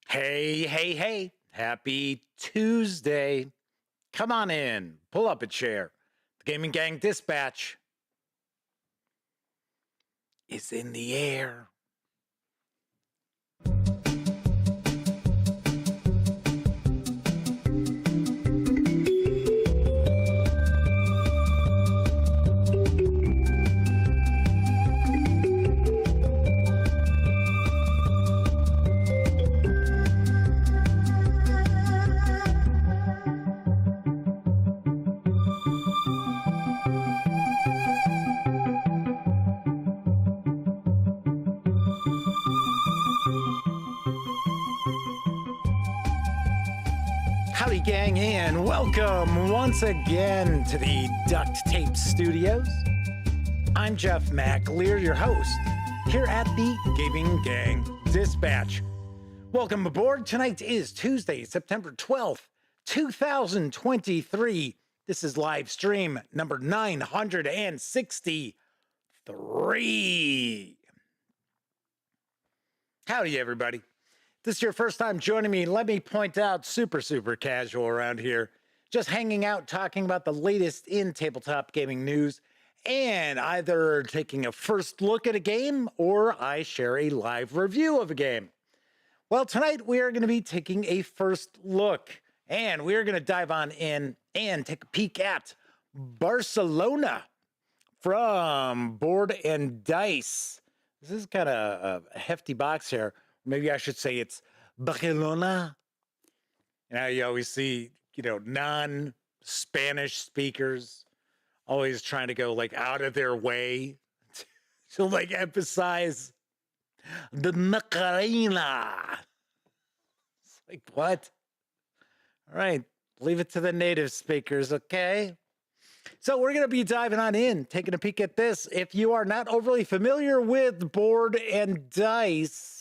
Hey, hey, hey. Happy Tuesday. Come on in. Pull up a chair. The Gaming Gang Dispatch is in the air. Howdy, gang, and welcome once again to the Duct Tape Studios. I'm Jeff McAleer, your host, here at the Gaming Gang Dispatch. Welcome aboard. Tonight is Tuesday, September 12th, 2023. This is live stream number 963. Howdy, everybody. If this is your first time joining me, let me point out, super casual around here. Just hanging out, talking about the latest in tabletop gaming news, and either taking a first look at a game or I share a live review of a game. Well, tonight we are going to be taking a first look, and we are going to dive on in and take a peek at Barcelona from Board and Dice. This is kind of a hefty box here. Maybe I should say it's Barcelona. You know, you always see, non-Spanish speakers always trying to go like out of their way to like emphasize the Macarena. It's like, what? All right, leave it to the native speakers, okay? So we're going to be diving on in, taking a peek at this. If you are not overly familiar with Board and Dice,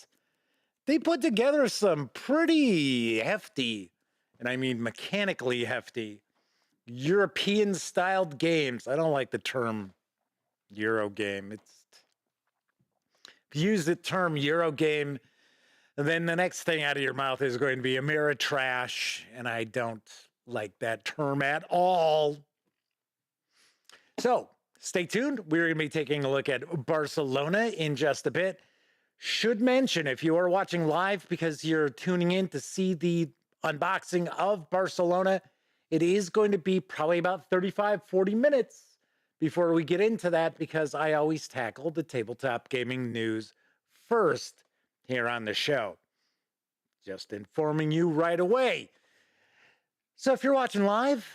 they put together some pretty hefty, and I mean mechanically hefty, European-styled games. I don't like the term Euro game. If you use the term Euro game, then the next thing out of your mouth is going to be Ameritrash, and I don't like that term at all. So stay tuned. We're going to be taking a look at Barcelona in just a bit. Should mention, if you are watching live because you're tuning in to see the unboxing of Barcelona, it is going to be probably about 40 minutes before we get into that, because I always tackle the tabletop gaming news first here on the show. Just informing you right away. So if you're watching live,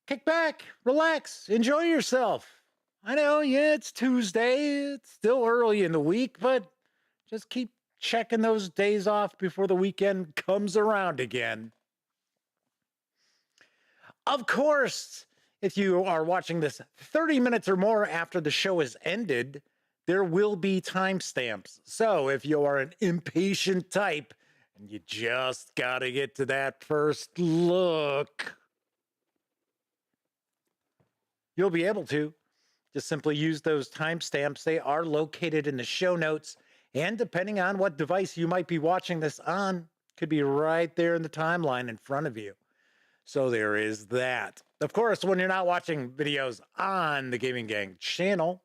kick back, relax, enjoy yourself. I know, yeah, it's Tuesday. It's still early in the week, but just keep checking those days off before the weekend comes around again. Of course, if you are watching this 30 minutes or more after the show is ended, there will be timestamps. So if you are an impatient type and you just got to get to that first look, you'll be able to. Just simply use those timestamps. They are located in the show notes. And depending on what device you might be watching this on, could be right there in the timeline in front of you. So there is that. Of course, when you're not watching videos on the Gaming Gang channel,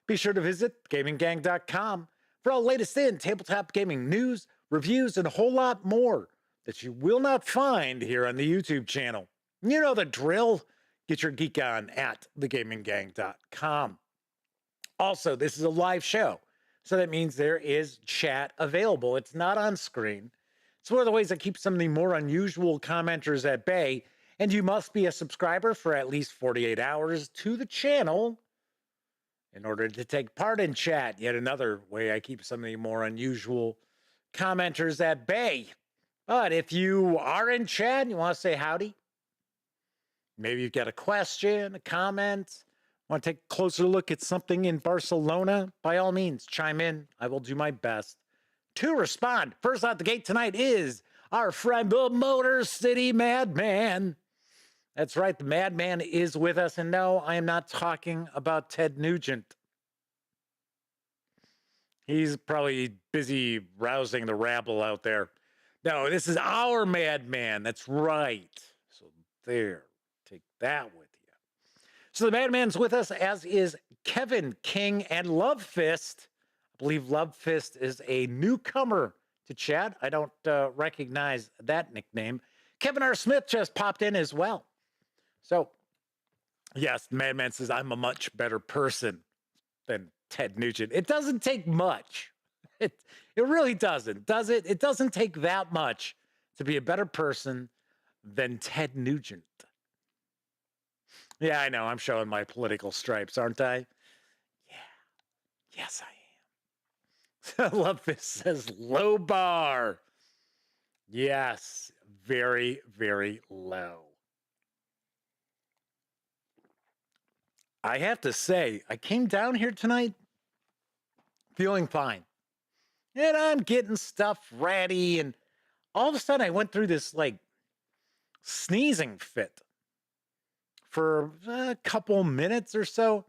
be sure to visit gaminggang.com for all latest in tabletop gaming news, reviews, and a whole lot more that you will not find here on the YouTube channel. You know the drill. Get your geek on at thegaminggang.com. Also, this is a live show, so that means there is chat available. It's not on screen. It's one of the ways I keep some of the more unusual commenters at bay, and you must be a subscriber for at least 48 hours to the channel in order to take part in chat. Yet another way I keep some of the more unusual commenters at bay. But if you are in chat and you want to say howdy, maybe you've got a question, a comment, want to take a closer look at something in Barcelona, by all means, chime in. I will do my best to respond. First out the gate tonight is our friend, the Motor City Madman. That's right, the Madman is with us. And no, I am not talking about Ted Nugent. He's probably busy rousing the rabble out there. No, this is our Madman. That's right. So there, take that with you. So the Madman's with us, as is Kevin King and Love Fist. I believe Love Fist is a newcomer to chat. I don't recognize that nickname. Kevin R. Smith just popped in as well. So, yes, the Madman says, I'm a much better person than Ted Nugent. It doesn't take much. It really doesn't, does it? It doesn't take that much to be a better person than Ted Nugent. Yeah, I know. I'm showing my political stripes, aren't I? Yeah. Yes, I am. Love this says low bar. Yes, very, very low. I have to say, I came down here tonight feeling fine. And I'm getting stuff ready. And all of a sudden, I went through this like sneezing fit for a couple minutes or so.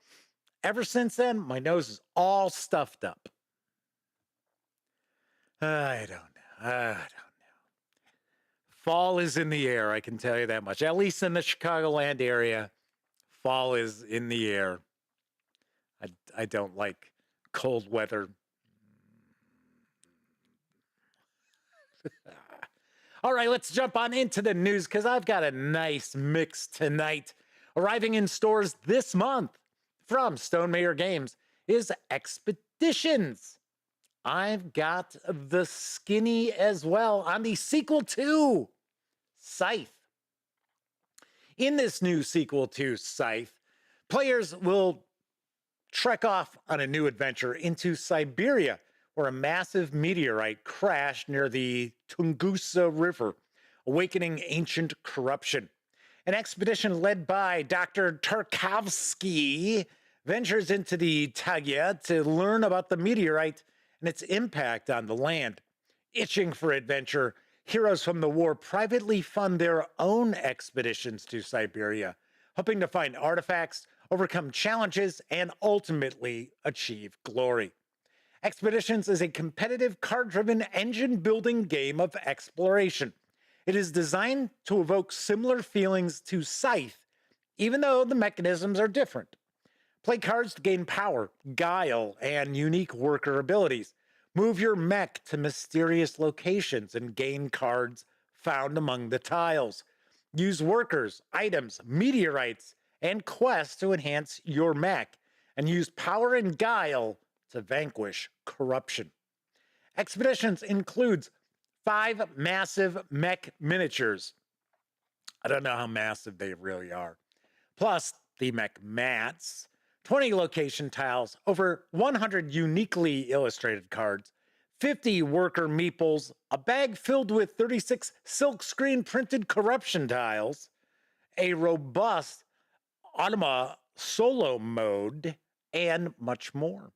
Ever since then, my nose is all stuffed up. I don't know. I don't know. Fall is in the air, I can tell you that much. At least in the Chicagoland area, fall is in the air. I don't like cold weather. All right, let's jump on into the news because I've got a nice mix tonight. Arriving in stores this month from Stonemaier Games is Expeditions. I've got the Skinny as well on the sequel to Scythe. In this new sequel to Scythe, players will trek off on a new adventure into Siberia, where a massive meteorite crashed near the Tunguska River, awakening ancient corruption. An expedition led by Dr. Tarkovsky ventures into the Taiga to learn about the meteorite and its impact on the land. Itching for adventure, heroes from the war privately fund their own expeditions to Siberia, hoping to find artifacts, overcome challenges, and ultimately achieve glory. Expeditions is a competitive card-driven engine-building game of exploration. It is designed to evoke similar feelings to Scythe, even though the mechanisms are different. Play cards to gain power, guile, and unique worker abilities. Move your mech to mysterious locations and gain cards found among the tiles. Use workers, items, meteorites, and quests to enhance your mech, and use power and guile to vanquish corruption. Expeditions includes 5 massive mech miniatures. I don't know how massive they really are. Plus the mech mats, 20 location tiles, over 100 uniquely illustrated cards, 50 worker meeples, a bag filled with 36 silkscreen printed corruption tiles, a robust Automa solo mode, and much more.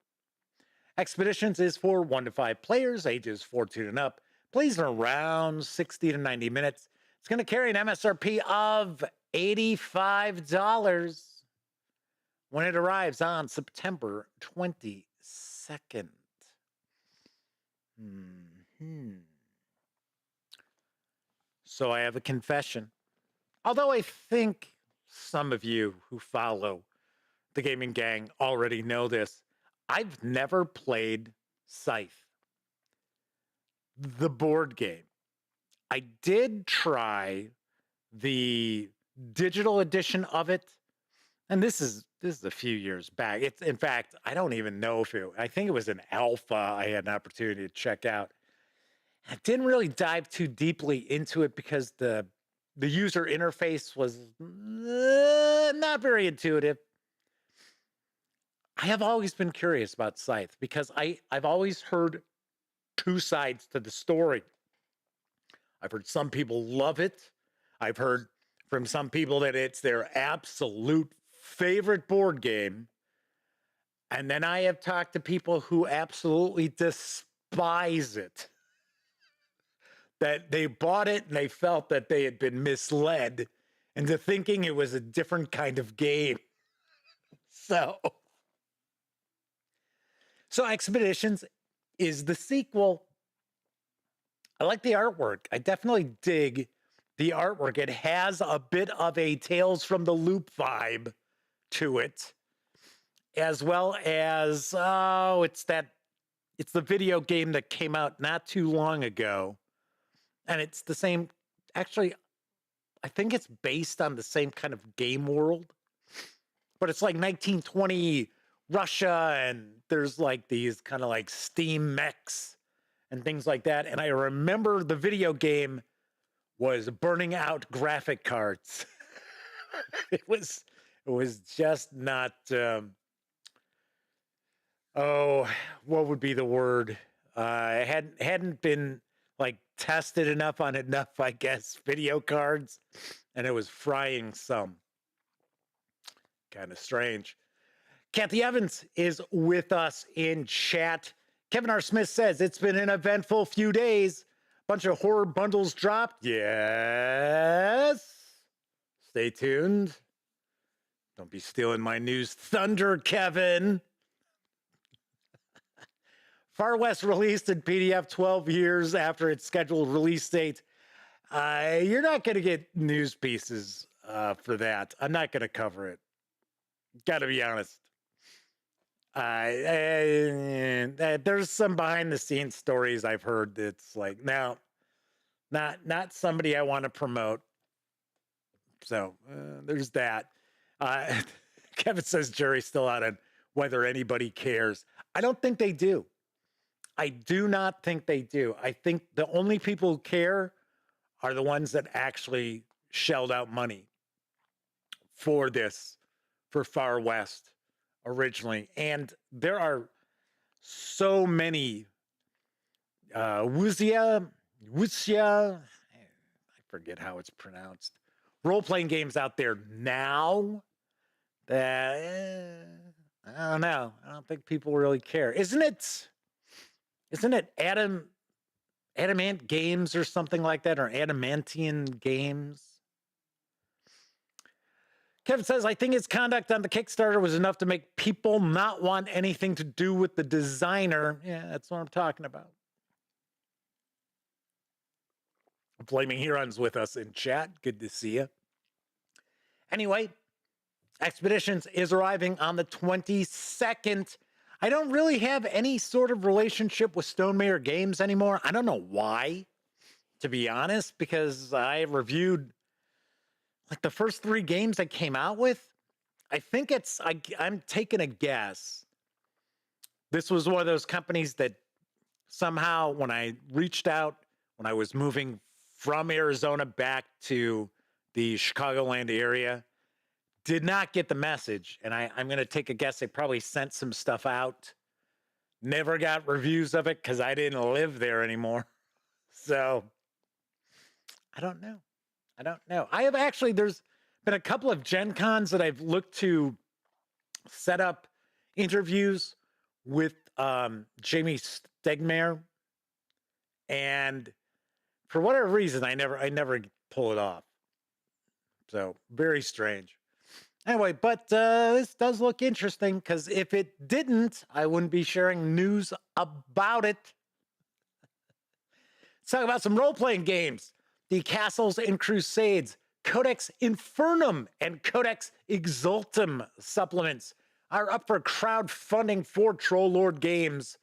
Expeditions is for 1 to 5 players, ages 14 and up, plays in around 60 to 90 minutes. It's going to carry an MSRP of $85 when it arrives on September 22nd. So I have a confession. Although I think some of you who follow the gaming gang already know this, I've never played Scythe, the board game. I did try the digital edition of it, and this is a few years back. It's, in fact, I don't even know if I think it was an alpha I had an opportunity to check out. I didn't really dive too deeply into it because the user interface was not very intuitive. I have always been curious about Scythe because I've always heard 2 sides to the story. I've heard some people love it. I've heard from some people that it's their absolute favorite board game. And then I have talked to people who absolutely despise it. That they bought it and they felt that they had been misled into thinking it was a different kind of game. So Expeditions is the sequel. I like the artwork. I definitely dig the artwork. It has a bit of a Tales from the Loop vibe to it, as well as it's the video game that came out not too long ago, and it's the same. Actually, I think it's based on the same kind of game world, but it's like 1920 Russia, and there's like these kind of like steam mechs and things like that. And I remember the video game was burning out graphic cards. it was just not oh, what would be the word? It hadn't been like tested enough on enough, I guess, video cards, and it was frying some. Kind of strange. Kathy Evans is with us in chat. Kevin R. Smith says it's been an eventful few days. Bunch of horror bundles dropped. Yes. Stay tuned. Don't be stealing my news thunder, Kevin. Far West released in PDF 12 years after its scheduled release date. You're not going to get news pieces for that. I'm not going to cover it. Got to be honest. There's some behind the scenes stories I've heard that's like, no, not somebody I want to promote. So there's that. Kevin says jury's still out on whether anybody cares. I don't think they do. I do not think they do. I think the only people who care are the ones that actually shelled out money for this, for Far West originally. And there are so many wuxia, I forget how it's pronounced, role-playing games out there now that, I don't know. I don't think people really care. Isn't it Adamant Games or something like that, or Adamantian Games? Kevin says, I think his conduct on the Kickstarter was enough to make people not want anything to do with the designer. Yeah, that's what I'm talking about. Flaming Huron's with us in chat. Good to see you. Anyway, Expeditions is arriving on the 22nd. I don't really have any sort of relationship with Stonemaier Games anymore. I don't know why, to be honest, because I reviewed like the first 3 games I came out with. I think I'm taking a guess. This was one of those companies that somehow, when I reached out, when I was moving from Arizona back to the Chicagoland area, did not get the message. And I'm going to take a guess. They probably sent some stuff out. Never got reviews of it because I didn't live there anymore. So I don't know. I have actually, there's been a couple of Gen Cons that I've looked to set up interviews with Jamie Stegmaier. And for whatever reason, I never pull it off. So very strange. Anyway, but this does look interesting, because if it didn't, I wouldn't be sharing news about it. Let's talk about some role-playing games. The Castles and Crusades, Codex Infernum, and Codex Exultum supplements are up for crowdfunding for Troll Lord Games.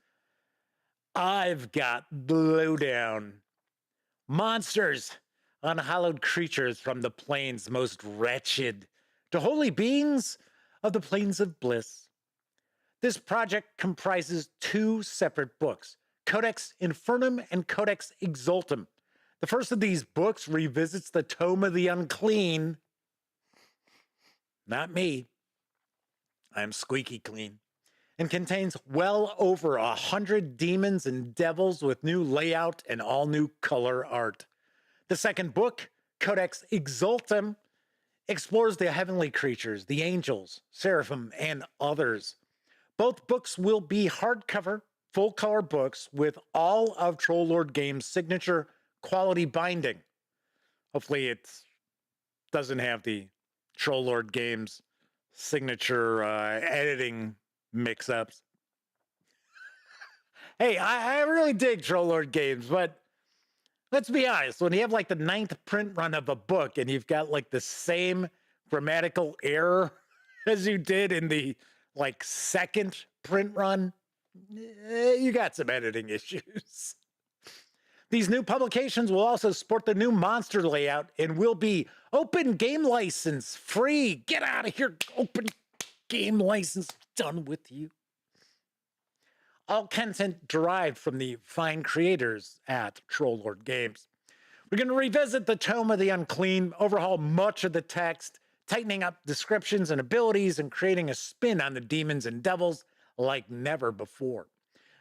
I've got the lowdown. Monsters, unhallowed creatures from the plains most wretched, to holy beings of the plains of bliss. This project comprises 2 separate books, Codex Infernum and Codex Exultum. The first of these books revisits the Tome of the Unclean. Not me. I'm squeaky clean. And contains well over 100 demons and devils with new layout and all new color art. The second book, Codex Exultum, explores the heavenly creatures, the angels, seraphim, and others. Both books will be hardcover, full-color books with all of Troll Lord Games' signature quality binding. Hopefully it doesn't have the Troll Lord Games signature editing mix-ups. Hey, I really dig Troll Lord Games, but Let's be honest, when you have like the 9th print run of a book and you've got like the same grammatical error as you did in the like 2nd print run, you got some editing issues. These new publications will also sport the new monster layout and will be open game license free. Get out of here, open game license, done with you. All content derived from the fine creators at Trollord Games. We're going to revisit the Tome of the Unclean, overhaul much of the text, tightening up descriptions and abilities, and creating a spin on the demons and devils like never before.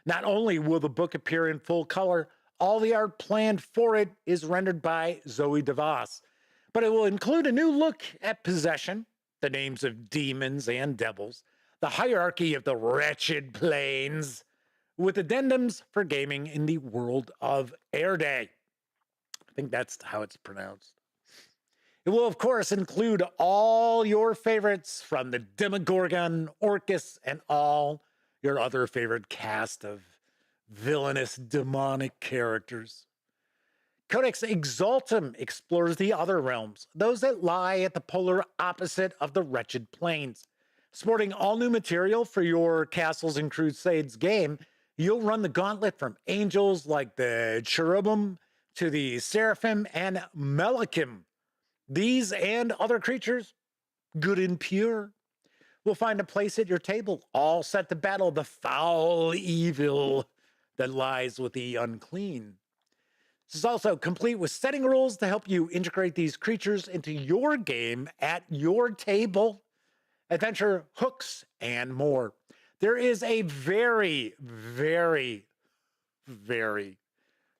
Not only will the book appear in full color, all the art planned for it is rendered by Zoe DeVos, but it will include a new look at possession, the names of demons and devils, the hierarchy of the wretched planes, with addendums for gaming in the world of Airday. I think that's how it's pronounced. It will, of course, include all your favorites from the Demogorgon, Orcus, and all your other favorite cast of villainous demonic characters. Codex Exaltum explores the other realms, those that lie at the polar opposite of the wretched planes. Sporting all new material for your Castles and Crusades game, you'll run the gauntlet from angels like the cherubim to the seraphim and Melachim. These and other creatures, good and pure, will find a place at your table, all set to battle the foul evil that lies with the unclean. This is also complete with setting rules to help you integrate these creatures into your game at your table, adventure hooks, and more. There is a very, very, very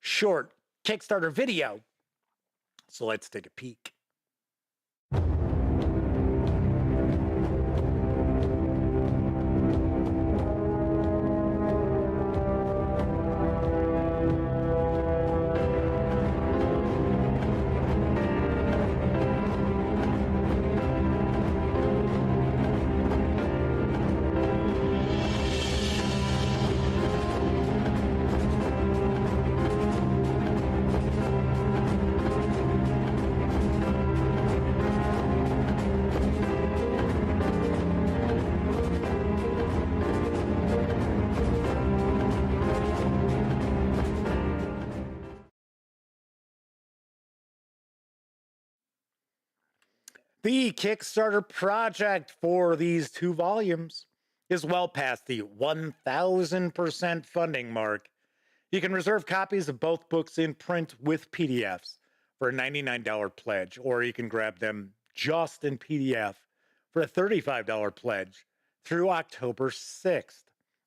short Kickstarter video, so let's take a peek. The Kickstarter project for these 2 volumes is well past the 1,000% funding mark. You can reserve copies of both books in print with PDFs for a $99 pledge, or you can grab them just in PDF for a $35 pledge through October 6th.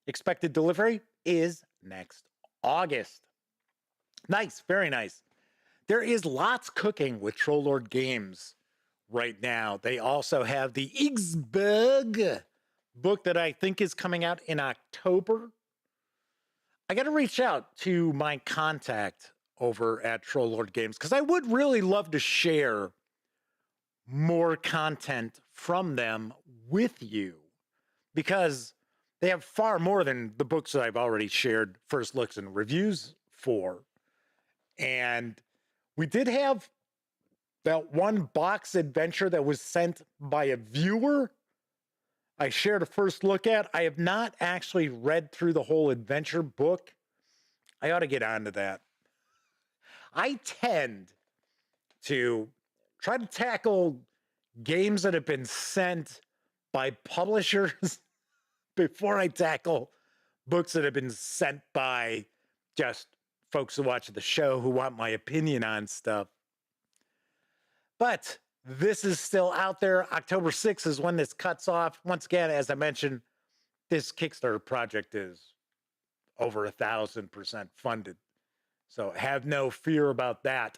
Expected delivery is next August. Nice, very nice. There is lots cooking with Trollord Games right now. They also have the Igsberg book that I think is coming out in October. I got to reach out to my contact over at Trollord Games because I would really love to share more content from them with you, because they have far more than the books that I've already shared first looks and reviews for. And we did have that one box adventure that was sent by a viewer I shared a first look at. I have not actually read through the whole adventure book. I ought to get onto that. I tend to try to tackle games that have been sent by publishers before I tackle books that have been sent by just folks who watch the show who want my opinion on stuff. But this is still out there. October 6th is when this cuts off. Once again, as I mentioned, this Kickstarter project is over 1,000% funded. So have no fear about that.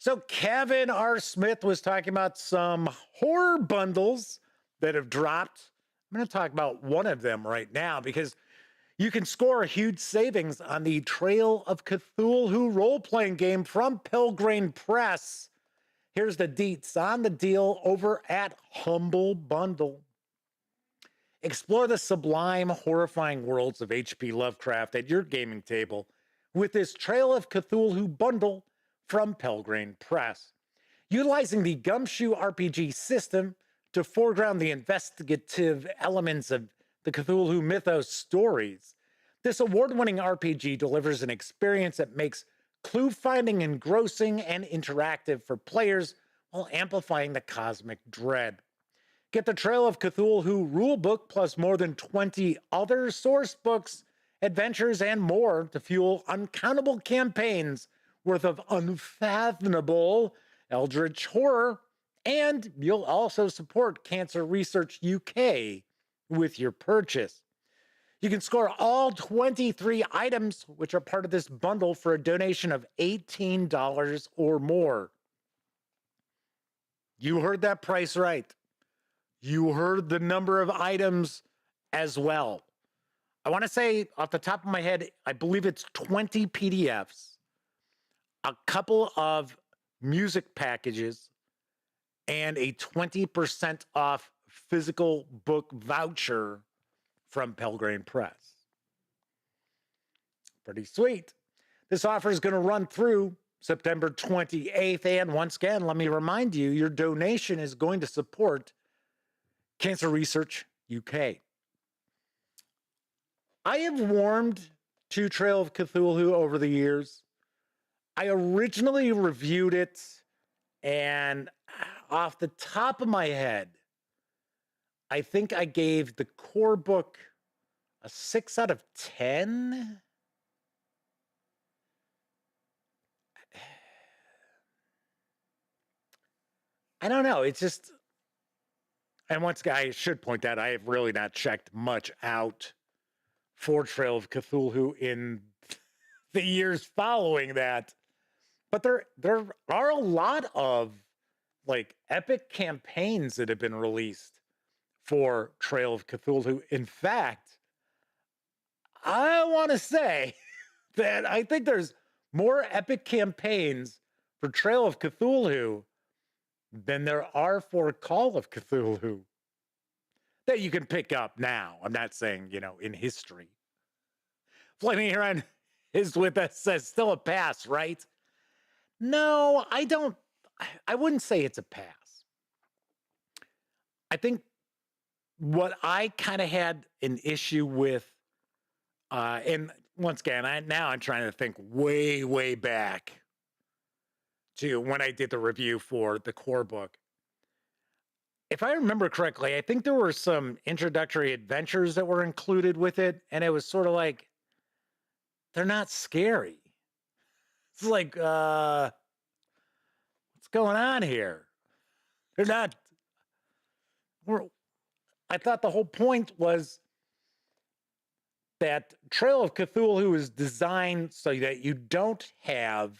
So Kevin R. Smith was talking about some horror bundles that have dropped. I'm going to talk about one of them right now because you can score a huge savings on the Trail of Cthulhu role-playing game from Pelgrane Press. Here's the deets on the deal over at Humble Bundle. Explore the sublime, horrifying worlds of H.P. Lovecraft at your gaming table with this Trail of Cthulhu bundle from Pelgrane Press. Utilizing the Gumshoe RPG system to foreground the investigative elements of the Cthulhu mythos stories, this award-winning RPG delivers an experience that makes clue finding engrossing and interactive for players while amplifying the cosmic dread. Get the Trail of Cthulhu rulebook plus more than 20 other source books, adventures, and more to fuel uncountable campaigns worth of unfathomable eldritch horror. And you'll also support Cancer Research UK with your purchase. You can score all 23 items, which are part of this bundle, for a donation of $18 or more. You heard that price right. You heard the number of items as well. I want to say off the top of my head, I believe it's 20 PDFs, a couple of music packages, and a 20% off physical book voucher from Pelgrane Press. Pretty sweet. This offer is going to run through September 28th. And once again, let me remind you, your donation is going to support Cancer Research UK. I have warmed to Trail of Cthulhu over the years. I originally reviewed it, and off the top of my head, I think I gave the core book a 6 out of 10. I don't know. It's just, and once again, I should point out, I have really not checked much out for Trail of Cthulhu in the years following that. But there are a lot of like epic campaigns that have been released for Trail of Cthulhu. In fact, I want to say that I think there's more epic campaigns for Trail of Cthulhu than there are for Call of Cthulhu that you can pick up now. I'm not saying, in history. Flaming Heron is with us, says still a pass, right? No, I wouldn't say it's a pass. I think what I kind of had an issue with, and once again, I'm trying to think way, way back to when I did the review for the core book. If I remember correctly, I think there were some introductory adventures that were included with it, and it was sort of like, they're not scary. It's like, what's going on here? They're not. I thought the whole point was that Trail of Cthulhu is designed so that you don't have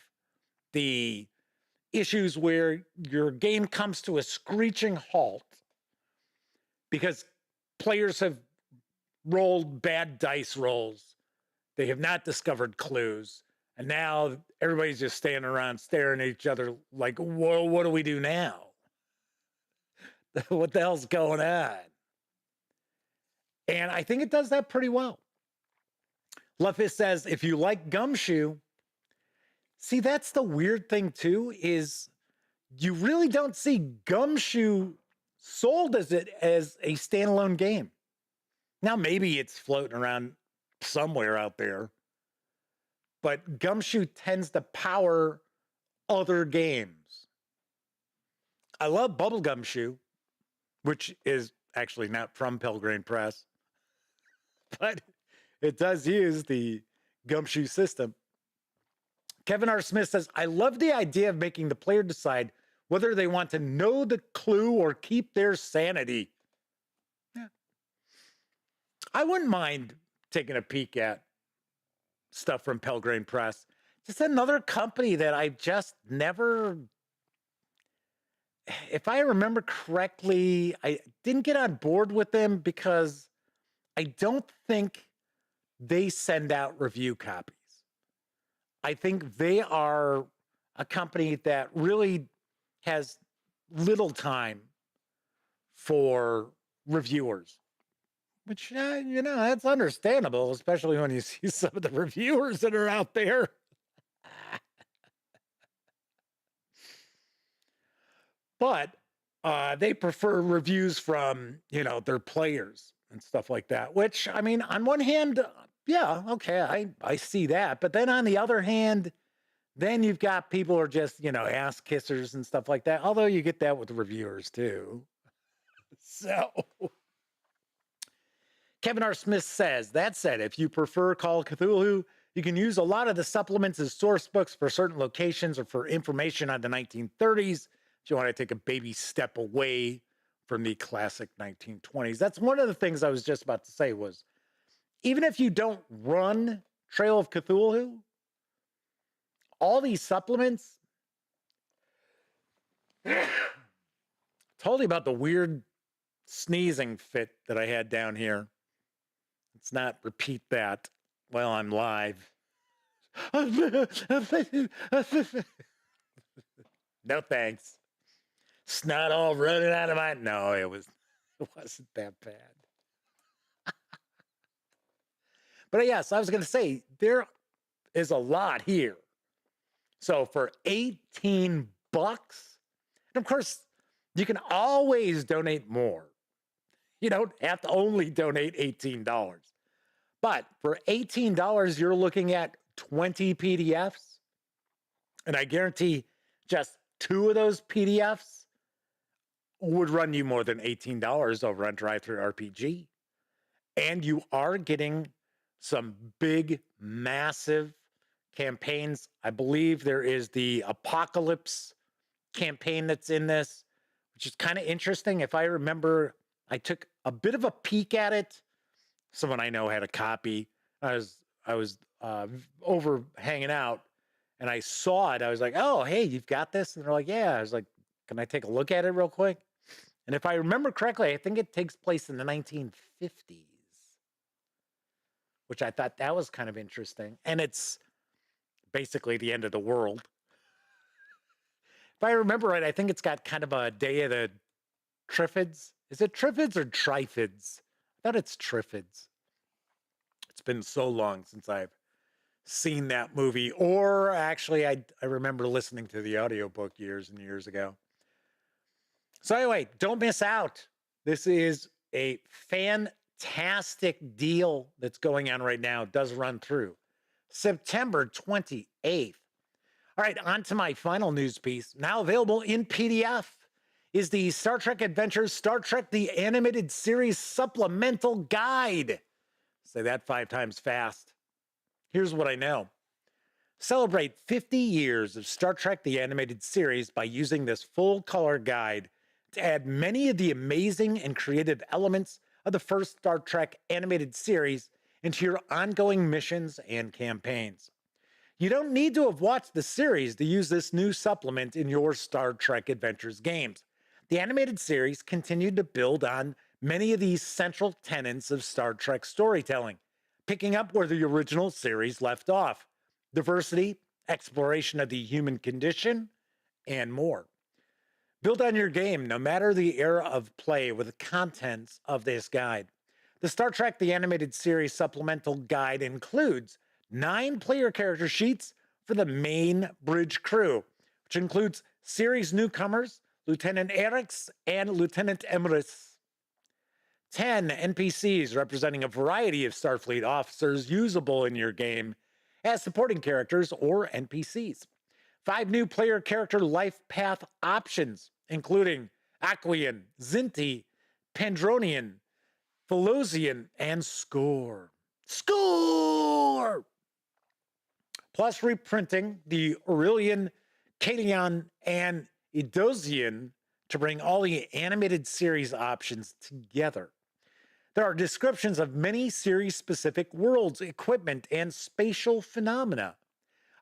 the issues where your game comes to a screeching halt because players have rolled bad dice rolls. They have not discovered clues. And now everybody's just standing around staring at each other like, whoa, what do we do now? What the hell's going on? And I think it does that pretty well. Luffy says, if you like Gumshoe, see, that's the weird thing too, is you really don't see Gumshoe sold as a standalone game. Now, maybe it's floating around somewhere out there, but Gumshoe tends to power other games. I love Bubble Gumshoe, which is actually not from Pelgrane Press, but it does use the Gumshoe system. Kevin R. Smith says, I love the idea of making the player decide whether they want to know the clue or keep their sanity. Yeah. I wouldn't mind taking a peek at stuff from Pelgrane Press. Just another company that I just never, if I remember correctly, I didn't get on board with them because I don't think they send out review copies. I think they are a company that really has little time for reviewers, which, that's understandable, especially when you see some of the reviewers that are out there. but they prefer reviews from, their players and stuff like that, which, I mean, on one hand, yeah, okay, I see that. But then on the other hand, then you've got people who are just, ass kissers and stuff like that. Although you get that with the reviewers too. So Kevin R. Smith says, that said, if you prefer Call of Cthulhu, you can use a lot of the supplements as source books for certain locations or for information on the 1930s if you want to take a baby step away from the classic 1920s. That's one of the things I was just about to say was, even if you don't run Trail of Cthulhu, all these supplements, told you about the weird sneezing fit that I had down here. Let's not repeat that while I'm live. No thanks. Snot all running out of my... No, it wasn't that bad. But yes, I was going to say, there is a lot here. So for 18 bucks, and of course, you can always donate more. You don't have to only donate $18. But for $18, you're looking at 20 PDFs. And I guarantee just 2 of those PDFs would run you more than $18 over on DriveThru RPG. And you are getting some big, massive campaigns. I believe there is the Apocalypse campaign that's in this, which is kind of interesting. If I remember, I took a bit of a peek at it. Someone I know had a copy. I was over hanging out, and I saw it. I was like, "Oh, hey, you've got this?" And they're like, "Yeah." I was like, "Can I take a look at it real quick?" And if I remember correctly, I think it takes place in the 1950s, which I thought that was kind of interesting. And it's basically the end of the world. If I remember right, I think it's got kind of a Day of the Triffids. Is it Triffids or Trifids? I thought it's Triffids. It's been so long since I've seen that movie. Or actually, I remember listening to the audiobook years and years ago. So anyway, don't miss out. This is a fantastic deal that's going on right now. It does run through September 28th. All right, on to my final news piece. Now available in PDF is the Star Trek Adventures Star Trek The Animated Series Supplemental Guide. Say that 5 times fast. Here's what I know. Celebrate 50 years of Star Trek The Animated Series by using this full-color guide to add many of the amazing and creative elements of the first Star Trek animated series into your ongoing missions and campaigns. You don't need to have watched the series to use this new supplement in your Star Trek Adventures games. The animated series continued to build on many of these central tenets of Star Trek storytelling, picking up where the original series left off: diversity, exploration of the human condition, and more. Build on your game, no matter the era of play, with the contents of this guide. The Star Trek The Animated Series Supplemental Guide includes 9 player character sheets for the main bridge crew, which includes series newcomers, Lieutenant Erix and Lieutenant Emrys. 10 NPCs representing a variety of Starfleet officers usable in your game as supporting characters or NPCs. 5 new player character life path options, including Aquian, Zinti, Pendronian, Philosian, and Score. Score! Plus reprinting the Aurelian, Kalion, and Idosian to bring all the animated series options together. There are descriptions of many series-specific worlds, equipment, and spatial phenomena.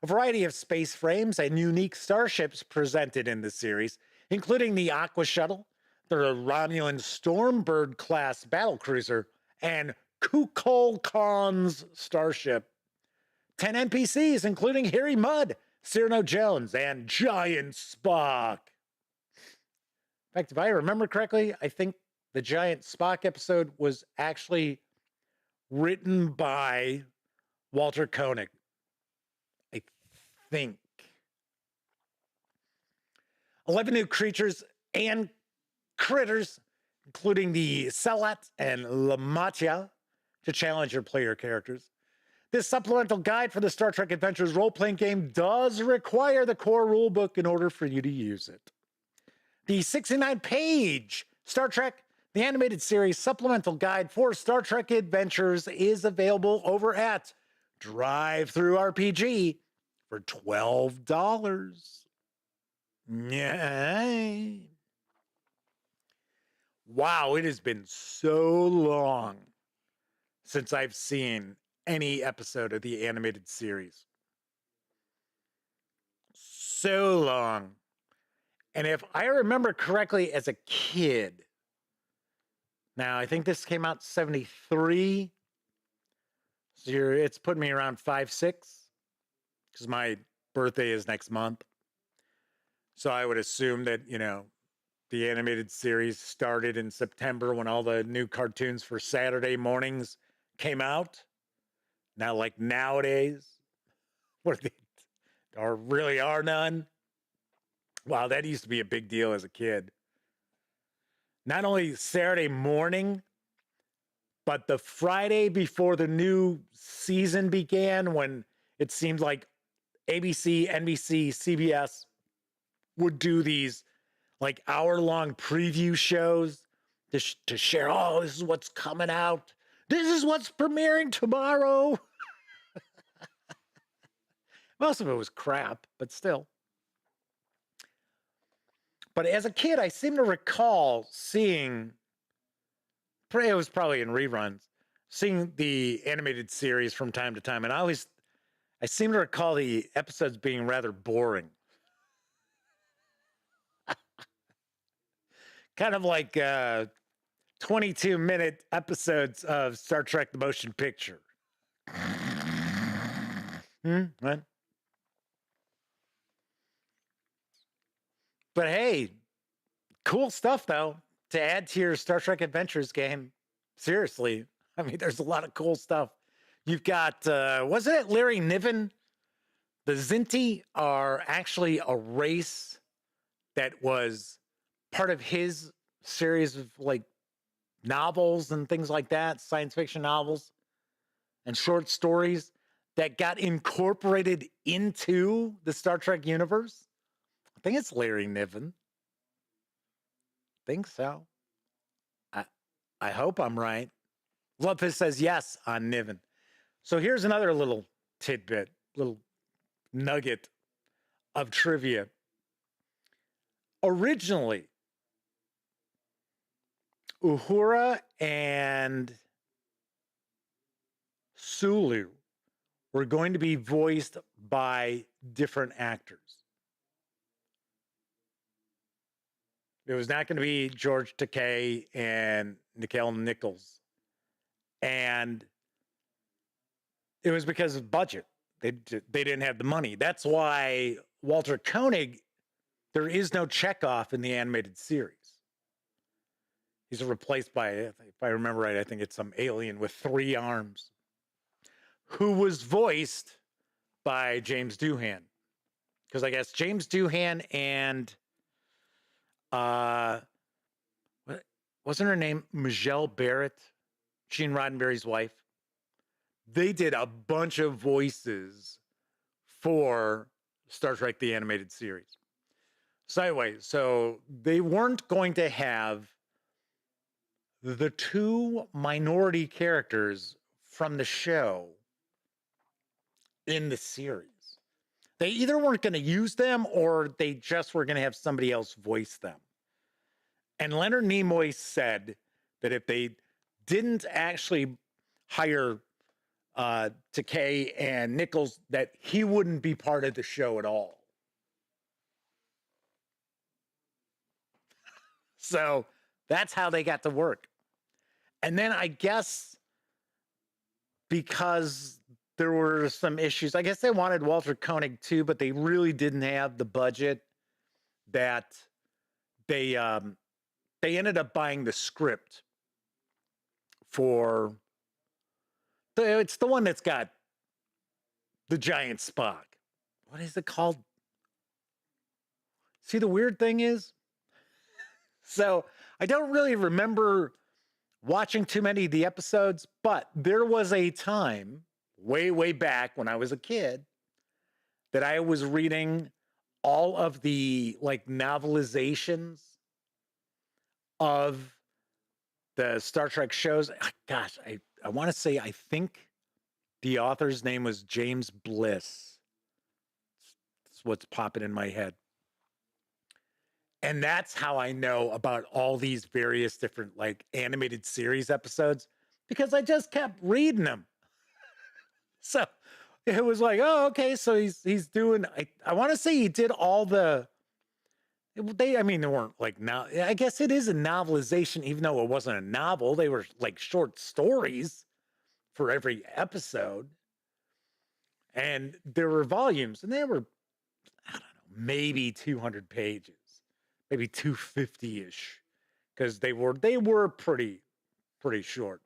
A variety of space frames and unique starships presented in the series, including the Aqua Shuttle, the Romulan Stormbird-class battlecruiser, and Kukulkan's starship. 10 NPCs, including Harry Mudd, Cyrano Jones, and Giant Spock. In fact, if I remember correctly, I think the Giant Spock episode was actually written by Walter Koenig. I think. 11 new creatures and critters, including the Celat and Lamatia, to challenge your player characters. This supplemental guide for the Star Trek Adventures role-playing game does require the core rulebook in order for you to use it. The 69-page Star Trek, the animated series supplemental guide for Star Trek Adventures is available over at DriveThruRPG for $12. Yay. Wow, it has been so long since I've seen any episode of the animated series. So long. And if I remember correctly, as a kid, now I think this came out 73. So it's putting me around 5, 6, because my birthday is next month. So I would assume that, the animated series started in September when all the new cartoons for Saturday mornings came out. Now, like nowadays, there really are none. Wow, that used to be a big deal as a kid. Not only Saturday morning, but the Friday before the new season began, when it seemed like ABC, NBC, CBS would do these like hour-long preview shows to share, oh, this is what's coming out. This is what's premiering tomorrow. Most of it was crap, but still. But as a kid, I seem to recall seeing, it was probably in reruns, seeing the animated series from time to time. And I seem to recall the episodes being rather boring. Kind of like 22-minute episodes of Star Trek the Motion Picture. What? But hey, cool stuff, though, to add to your Star Trek Adventures game. Seriously. I mean, there's a lot of cool stuff. You've got, wasn't it Larry Niven? The Zinti are actually a race that was part of his series of like novels and things like that, science fiction novels and short stories that got incorporated into the Star Trek universe. I think it's Larry Niven. Think so. I hope I'm right. Lupus says yes on Niven. So here's another little tidbit, little nugget of trivia. Originally, Uhura and Sulu were going to be voiced by different actors. It was not going to be George Takei and Nichelle Nichols. And it was because of budget. They didn't have the money. That's why Walter Koenig, there is no Chekhov in the animated series. He's replaced by, if I remember right, I think it's some alien with 3 arms, who was voiced by James Doohan. Because I guess James Doohan and wasn't her name Michelle Barrett, Gene Roddenberry's wife? They did a bunch of voices for Star Trek the Animated Series. So anyway, so they weren't going to have the 2 minority characters from the show in the series. They either weren't going to use them or they just were going to have somebody else voice them. And Leonard Nimoy said that if they didn't actually hire Takei and Nichols, that he wouldn't be part of the show at all. So that's how they got to work. And then I guess because there were some issues, I guess they wanted Walter Koenig too, but they really didn't have the budget that they ended up buying the script for it's the one that's got the giant Spock. What is it called? See, the weird thing is So I don't really remember watching too many of the episodes, but there was a time way, way back when I was a kid that I was reading all of the like novelizations of the Star Trek shows. Gosh, I want to say, I think the author's name was James Bliss. That's what's popping in my head. And that's how I know about all these various different like animated series episodes, because I just kept reading them. So it was like, oh, okay. So he's doing, I want to say he did all the, I mean, they weren't like now, I guess it is a novelization, even though it wasn't a novel. They were like short stories for every episode. And there were volumes, and they were, I don't know, maybe 200 pages, maybe 250-ish, because they were pretty short.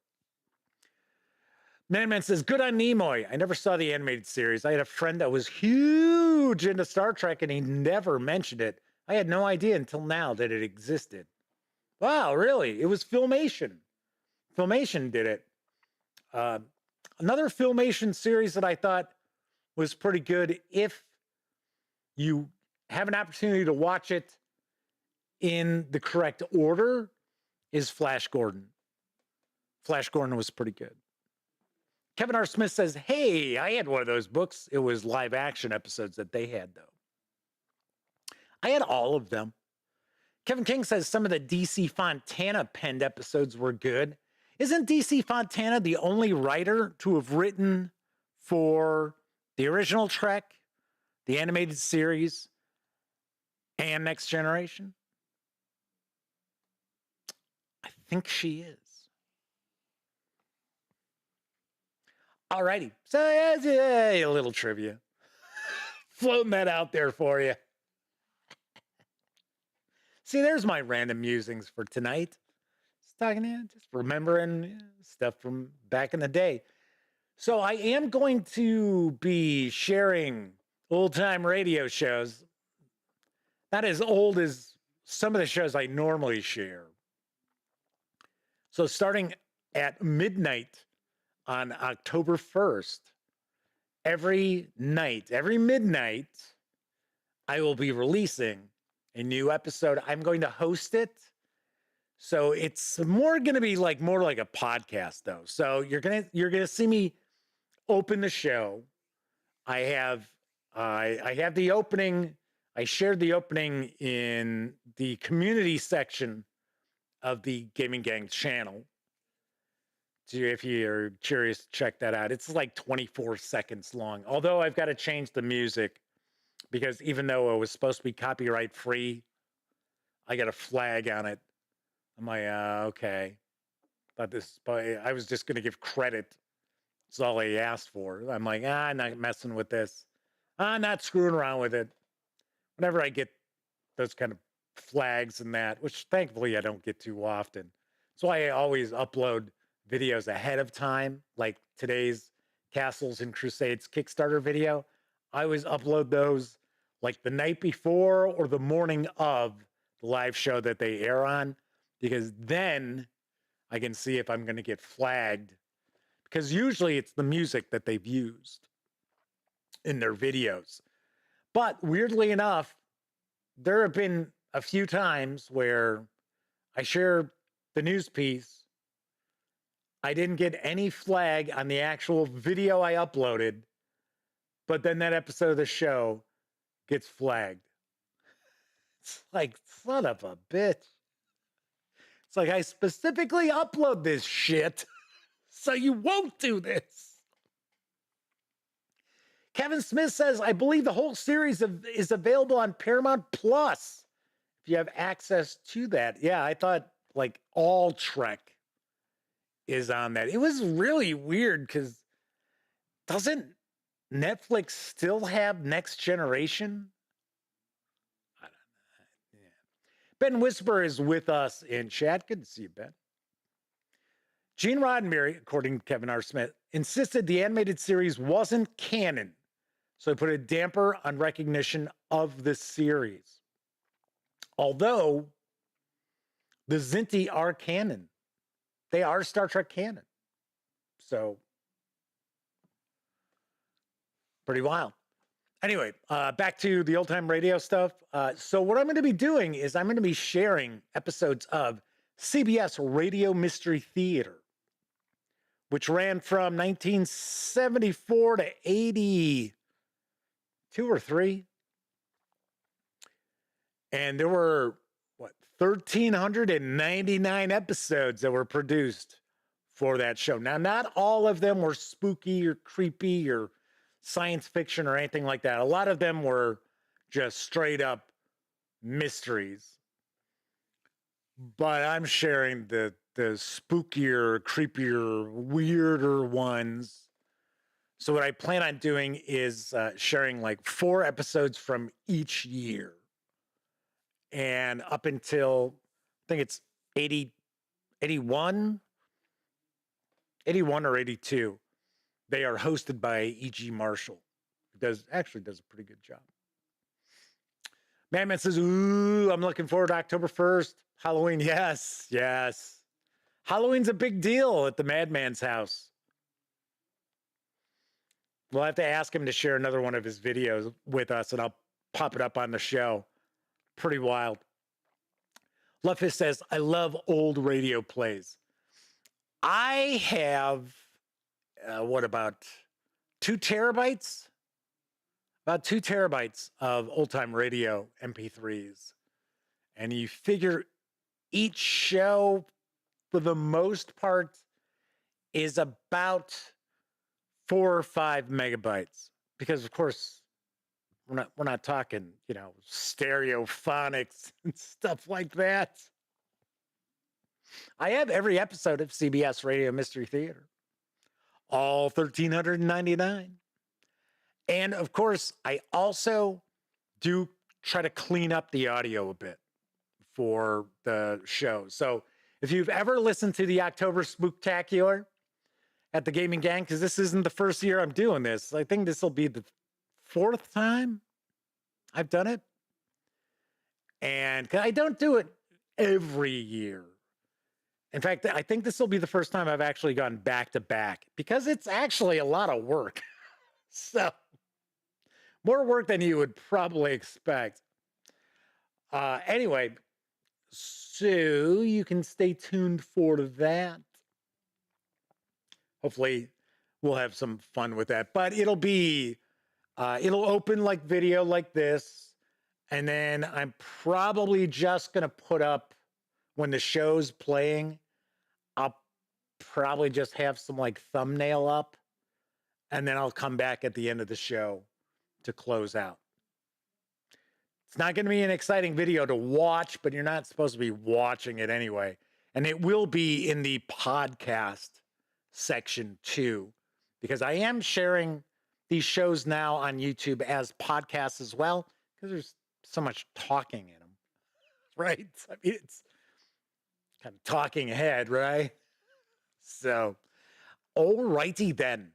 Man says, good on Nimoy. I never saw the animated series. I had a friend that was huge into Star Trek, and he never mentioned it. I had no idea until now that it existed. Wow, really? It was Filmation. Filmation did it. Another Filmation series that I thought was pretty good, if you have an opportunity to watch it in the correct order, is Flash Gordon. Flash Gordon was pretty good. Kevin R. Smith says, hey, I had one of those books. It was live action episodes that they had, though. I had all of them. Kevin King says some of the DC Fontana penned episodes were good. Isn't DC Fontana the only writer to have written for the original Trek, the animated series, and Next Generation? I think she is. All righty. So a little trivia. Floating that out there for you. See, there's my random musings for tonight. Just talking to you, just remembering stuff from back in the day. So I am going to be sharing old-time radio shows. Not as old as some of the shows I normally share. So starting at midnight on October 1st, every midnight, I will be releasing a new episode. I'm going to host it. So it's more going to be like more like a podcast though. So you're going to see me open the show. I have the opening. I shared the opening in the community section of the Gaming Gang channel. So if you're curious, check that out. It's like 24 seconds long. Although I've got to change the music, because even though it was supposed to be copyright free, I got a flag on it. I'm like, okay. But I was just going to give credit. That's all I asked for. I'm like, I'm not messing with this. I'm not screwing around with it. Whenever I get those kind of flags and that, which thankfully I don't get too often. That's why I always upload videos ahead of time, like today's Castles and Crusades Kickstarter video. I always upload those like the night before or the morning of the live show that they air on, because then I can see if I'm going to get flagged, because usually it's the music that they've used in their videos. But weirdly enough, there have been a few times where I share the news piece. I didn't get any flag on the actual video I uploaded, but then that episode of the show gets flagged. It's like, son of a bitch. It's like, I specifically upload this shit so you won't do this. Kevin Smith says, I believe the whole series is available on Paramount Plus, if you have access to that. Yeah, I thought like all Trek is on that. It was really weird, because doesn't Netflix still have Next Generation? I don't know. Yeah. Ben Whisper is with us in chat. Good to see you, Ben. Gene Roddenberry, according to Kevin R. Smith, insisted the animated series wasn't canon, so he put a damper on recognition of the series. Although the Zinti are canon. They are Star Trek canon. So, pretty wild. Anyway, back to the old-time radio stuff. So what I'm going to be doing is I'm going to be sharing episodes of CBS Radio Mystery Theater, which ran from 1974 to 82 or 3. And there were, 1,399 episodes that were produced for that show. Now, not all of them were spooky or creepy or science fiction or anything like that. A lot of them were just straight up mysteries. But I'm sharing the spookier, creepier, weirder ones. So what I plan on doing is sharing like 4 episodes from each year. And up until, I think it's 81 or 82, they are hosted by E.G. Marshall, who does a pretty good job. Madman says, ooh, I'm looking forward to October 1st. Halloween, yes. Halloween's a big deal at the Madman's house. We'll have to ask him to share another one of his videos with us, and I'll pop it up on the show. Pretty wild. Luffis says, I love old radio plays. I have, about 2 terabytes? About 2 terabytes of old-time radio MP3s. And you figure each show, for the most part, is about 4 or 5 megabytes. Because, of course, we're not talking, stereophonics and stuff like that. I have every episode of CBS Radio Mystery Theater. All 1,399. And, of course, I also do try to clean up the audio a bit for the show. So if you've ever listened to the October Spooktacular at the Gaming Gang, because this isn't the first year I'm doing this. I think this will be the 4th time I've done it. And I don't do it every year. In fact, I think this will be the first time I've actually gone back to back, because it's actually a lot of work. So, more work than you would probably expect. Anyway, so you can stay tuned for that. Hopefully, we'll have some fun with that. But it'll open like video like this. And then I'm probably just going to put up, when the show's playing, I'll probably just have some like thumbnail up. And then I'll come back at the end of the show to close out. It's not going to be an exciting video to watch, but you're not supposed to be watching it anyway. And it will be in the podcast section too, because I am sharing these shows now on YouTube as podcasts as well, because there's so much talking in them, right? I mean, it's kind of talking ahead, right? So, all righty then.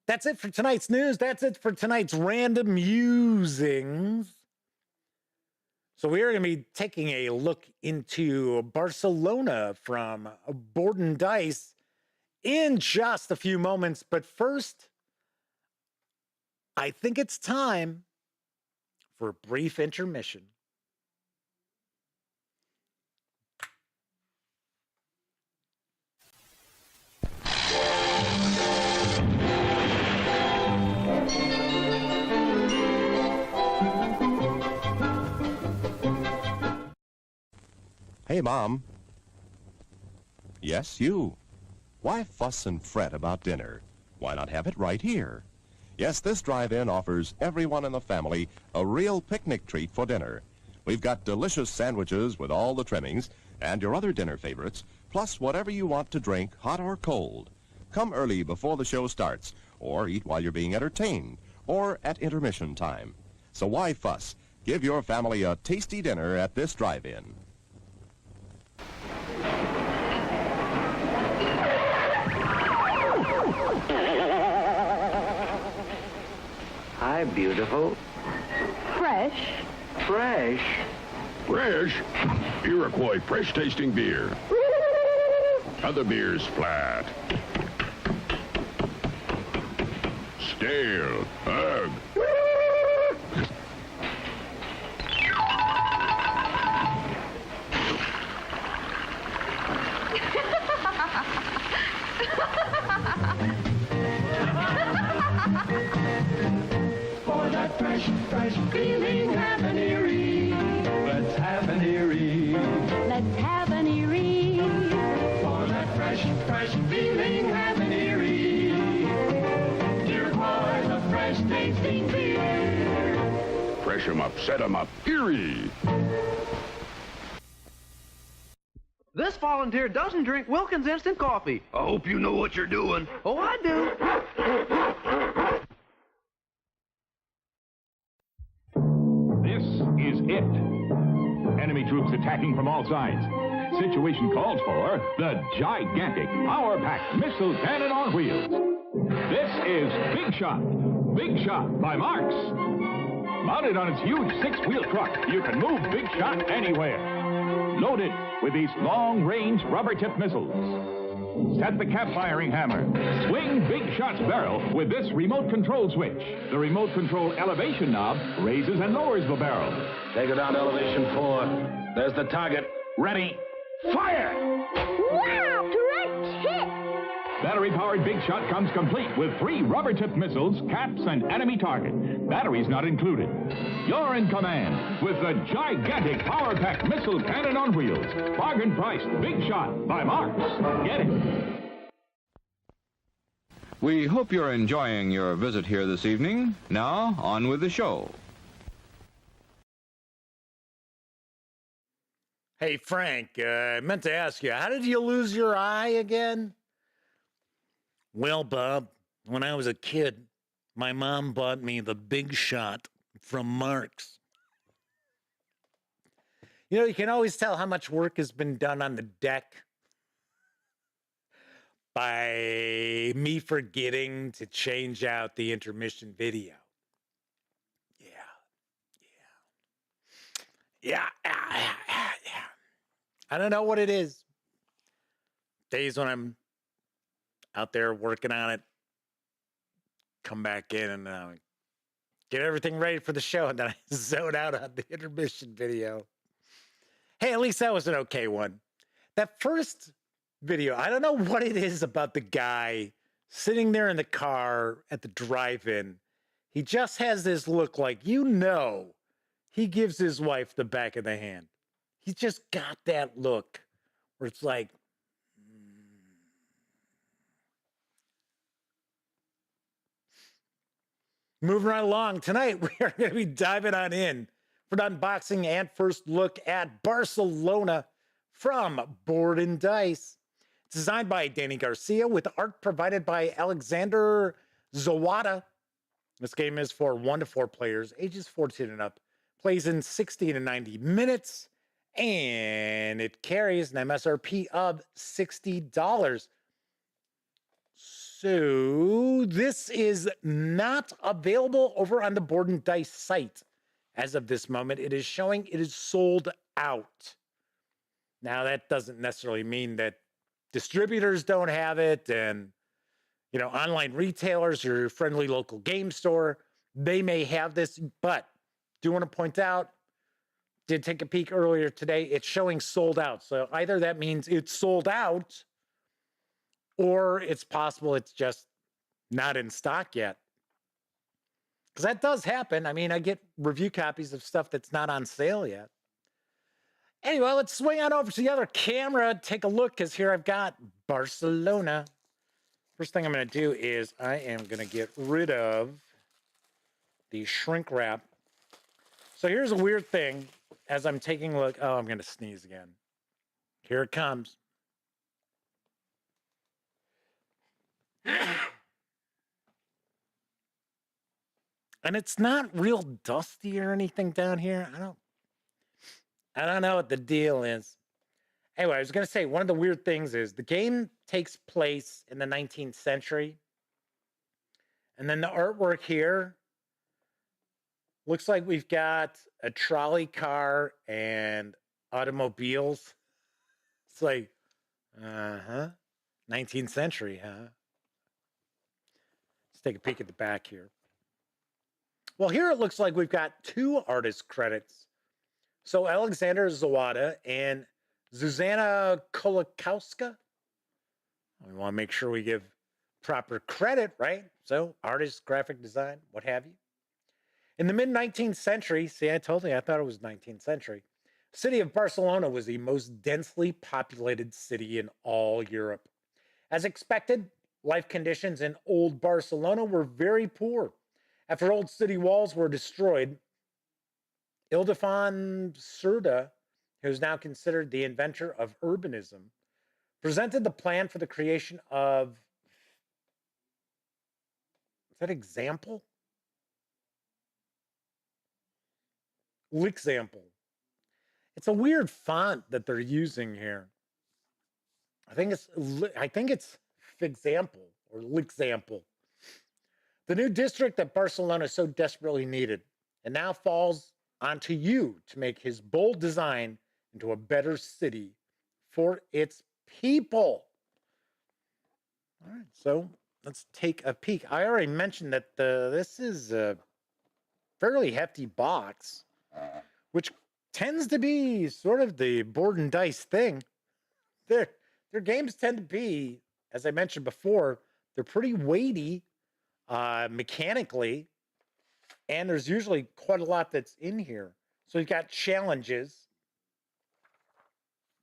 That's it for tonight's news. That's it for tonight's random musings. So we are going to be taking a look into Barcelona from Board and Dice in just a few moments. But first, I think it's time for a brief intermission. Hey, Mom. Yes, you. Why fuss and fret about dinner? Why not have it right here? Yes, this drive-in offers everyone in the family a real picnic treat for dinner. We've got delicious sandwiches with all the trimmings and your other dinner favorites, plus whatever you want to drink, hot or cold. Come early before the show starts, or eat while you're being entertained, or at intermission time. So why fuss? Give your family a tasty dinner at this drive-in. Hi, beautiful. Fresh. Fresh. Fresh? Iroquois fresh-tasting beer. Other beers flat. Stale. Ugh. For that fresh, fresh feeling, have an Erie. Let's have an Erie. Let's have an Erie. For that fresh, fresh feeling, have an Erie. Iroquois, the fresh tasting beer. Fresh 'em up, set 'em up. Erie. This volunteer doesn't drink Wilkins Instant Coffee. I hope you know what you're doing. Oh, I do. This is it. Enemy troops attacking from all sides. Situation calls for the gigantic power-packed missile cannon on wheels. This is Big Shot. Big Shot by Marx. Mounted on its huge 6-wheel truck, you can move Big Shot anywhere. Loaded with these long-range rubber-tipped missiles. Set the cap-firing hammer. Swing Big Shot's barrel with this remote control switch. The remote control elevation knob raises and lowers the barrel. Take it down to elevation 4. There's the target. Ready, fire! Wow, direct hit! Battery-powered Big Shot comes complete with 3 rubber-tipped missiles, caps, and enemy target. Batteries not included. You're in command with the gigantic power-packed missile cannon on wheels. Bargain priced Big Shot by Marx. Get it. We hope you're enjoying your visit here this evening. Now, on with the show. Hey, Frank, I meant to ask you, how did you lose your eye again? Well, Bob, when I was a kid, my mom bought me the Big Shot from Marx. You know, you can always tell how much work has been done on the deck by me forgetting to change out the intermission video. Yeah. I don't know what it is. Days when I'm out there working on it, come back in and get everything ready for the show, and then I zone out on the intermission video. Hey, at least that was an okay one. That first video, I don't know what it is about the guy sitting there in the car at the drive-in. He just has this look like, he gives his wife the back of the hand. He's just got that look where it's like, Moving right along, tonight we are going to be diving on in for an unboxing and first look at Barcelona from Board and Dice. It's designed by Danny Garcia with art provided by Alexander Zawada. This game is for 1 to 4 players, ages 14 and up, plays in 60 to 90 minutes, and it carries an MSRP of $60. So this is not available over on the Board and Dice site. As of this moment, it is showing it is sold out. Now, that doesn't necessarily mean that distributors don't have it, and online retailers, your friendly local game store, they may have this, but do want to point out, did take a peek earlier today, it's showing sold out. So either that means it's sold out, or it's possible it's just not in stock yet. Because that does happen. I mean, I get review copies of stuff that's not on sale yet. Anyway, let's swing on over to the other camera, take a look, because here I've got Barcelona. First thing I'm going to do is I am going to get rid of the shrink wrap. So here's a weird thing as I'm taking a look. Oh, I'm going to sneeze again. Here it comes. And it's not real dusty or anything down here. I don't know what the deal is. Anyway, I was going to say, one of the weird things is the game takes place in the 19th century. And then the artwork here looks like we've got a trolley car and automobiles. It's like, uh-huh. 19th century, huh? Let's take a peek at the back here. Well, here it looks like we've got 2 artist credits. So Alexander Zawada and Zuzana Kolakowska. We want to make sure we give proper credit, right? So artist, graphic design, what have you. In the mid-19th century, see, I told you, I thought it was 19th century. The city of Barcelona was the most densely populated city in all Europe. As expected, life conditions in old Barcelona were very poor. After old city walls were destroyed, Ildefon Cerdà, who is now considered the inventor of urbanism, presented the plan for the creation of, is that example? L'Example. It's a weird font that they're using here. I think it's Fixample or L'Example. The new district that Barcelona so desperately needed, and now falls onto you to make his bold design into a better city for its people. All right, so let's take a peek. I already mentioned that this is a fairly hefty box, which tends to be sort of the board and dice thing. Their games tend to be, as I mentioned before, they're pretty weighty mechanically, and there's usually quite a lot that's in here. So you've got challenges.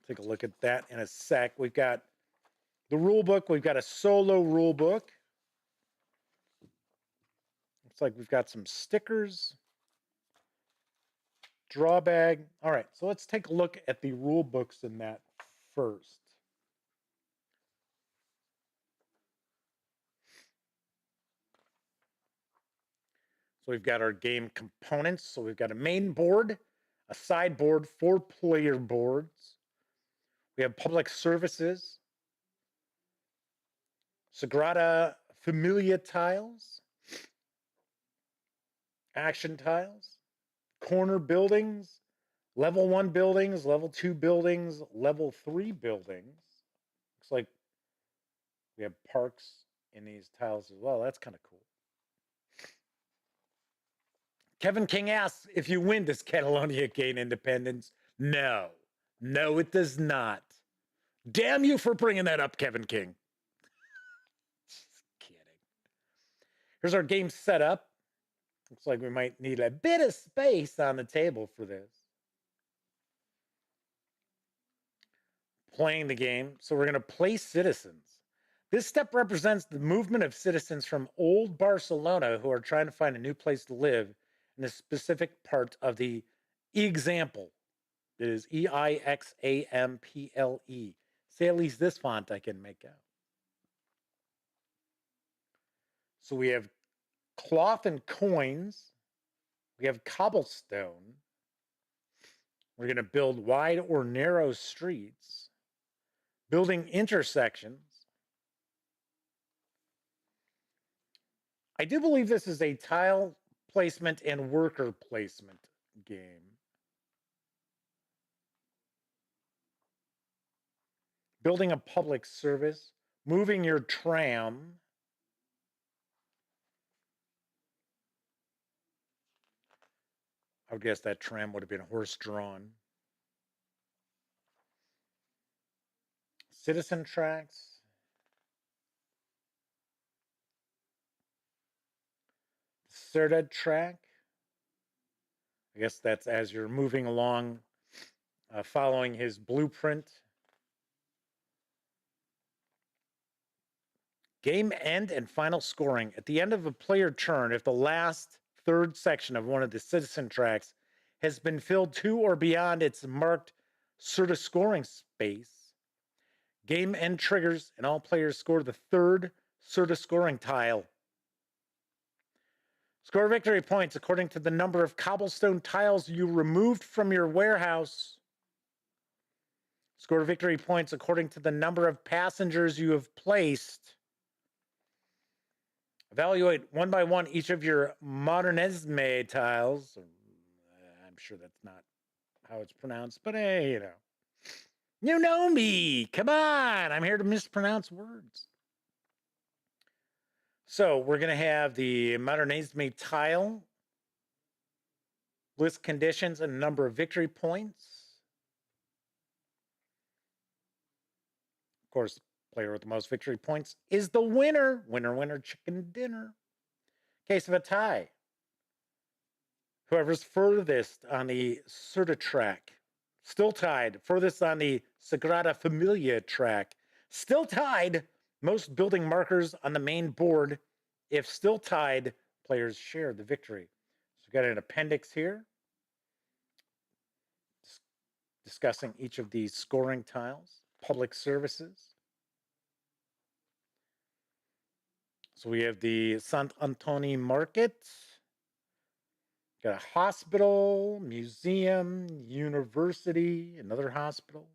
Take a look at that in a sec. We've got the rule book. We've got a solo rule book. Looks like we've got some stickers. Draw bag. All right, so let's take a look at the rule books in that first. So we've got our game components. So we've got a main board, a sideboard, 4 player boards. We have public services, Sagrada Familia tiles, action tiles, corner buildings, level 1 buildings, level 2 buildings, level 3 buildings. Looks like we have parks in these tiles as well. That's kind of cool. Kevin King asks, if you win, does Catalonia gain independence? No. No, it does not. Damn you for bringing that up, Kevin King. Just kidding. Here's our game setup. Looks like we might need a bit of space on the table for this. Playing the game. So we're going to play citizens. This step represents the movement of citizens from old Barcelona who are trying to find a new place to live in a specific part of the example. It is EIXAMPLE. Say at least this font I can make out. So we have cloth and coins. We have cobblestone. We're going to build wide or narrow streets. Building intersections. I do believe this is a tile placement and worker placement game. Building a public service, moving your tram. I would guess that tram would have been horse-drawn. Citizen tracks. Cerdà track. I guess that's as you're moving along, following his blueprint. Game end and final scoring. At the end of a player turn, if the last third section of one of the citizen tracks has been filled to or beyond its marked Cerdà scoring space, game end triggers and all players score the third Cerdà scoring tile. Score victory points according to the number of cobblestone tiles you removed from your warehouse. Score victory points according to the number of passengers you have placed. Evaluate one by one each of your modernisme tiles. I'm sure that's not how it's pronounced, but hey, you know me. Come on, I'm here to mispronounce words. So we're going to have the Modernisme tile, list conditions, and number of victory points. Of course, player with the most victory points is the winner. Winner, winner, chicken dinner. Case of a tie. Whoever's furthest on the Certa track, still tied. Furthest on the Sagrada Familia track, still tied. Most building markers on the main board. If still tied, players share the victory. So we've got an appendix here discussing each of these scoring tiles, public services. So we have the Sant Antoni Market, got a hospital, museum, university, another hospital.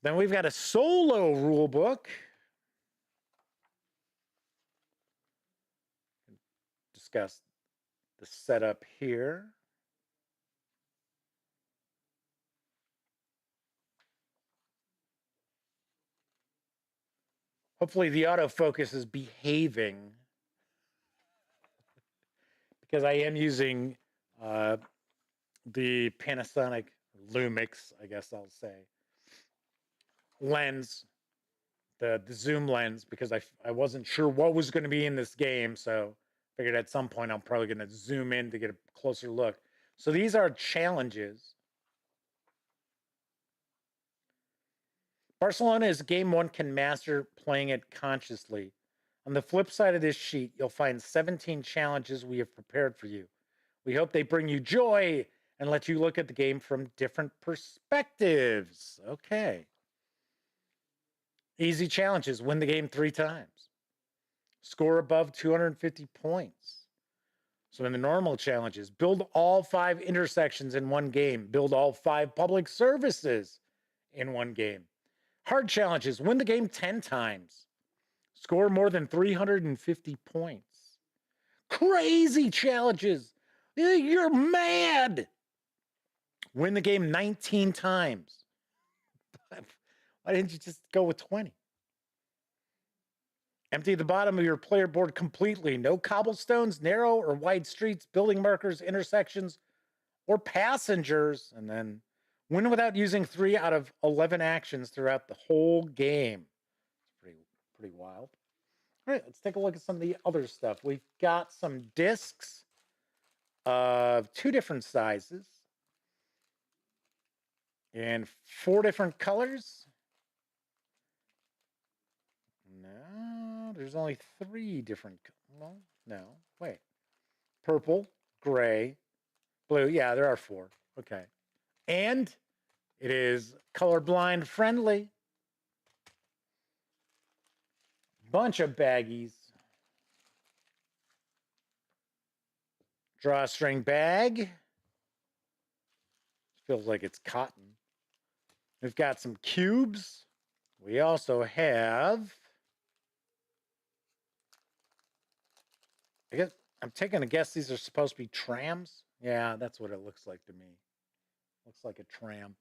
Then we've got a solo rule book. Discuss the setup here. Hopefully the autofocus is behaving because I am using the Panasonic Lumix, I guess I'll say, lens, the zoom lens, because I wasn't sure what was going to be in this game, so figured at some point I'm probably going to zoom in to get a closer look. So these are challenges. Barcelona is a game one can master playing it consciously. On the flip side of this sheet, you'll find 17 challenges we have prepared for you. We hope they bring you joy and let you look at the game from different perspectives. Okay. Easy challenges. Win the game 3 times. Score above 250 points. So in the normal challenges, build all 5 intersections in one game. Build all 5 public services in one game. Hard challenges. Win the game 10 times. Score more than 350 points. Crazy challenges. You're mad. Win the game 19 times. Why didn't you just go with 20? Empty the bottom of your player board completely. No cobblestones, narrow or wide streets, building markers, intersections, or passengers. And then win without using 3 out of 11 actions throughout the whole game. It's pretty wild. All right, let's take a look at some of the other stuff. We've got some discs of 2 different sizes and 4 different colors. No, there's only 3 different. Well, no, wait. Purple, gray, blue. Yeah, there are 4. Okay. And it is colorblind friendly. Bunch of baggies. Drawstring bag. Feels like it's cotton. We've got some cubes. We also have, I guess I'm taking a guess these are supposed to be trams. Yeah, that's what it looks like to me. Looks like a tram.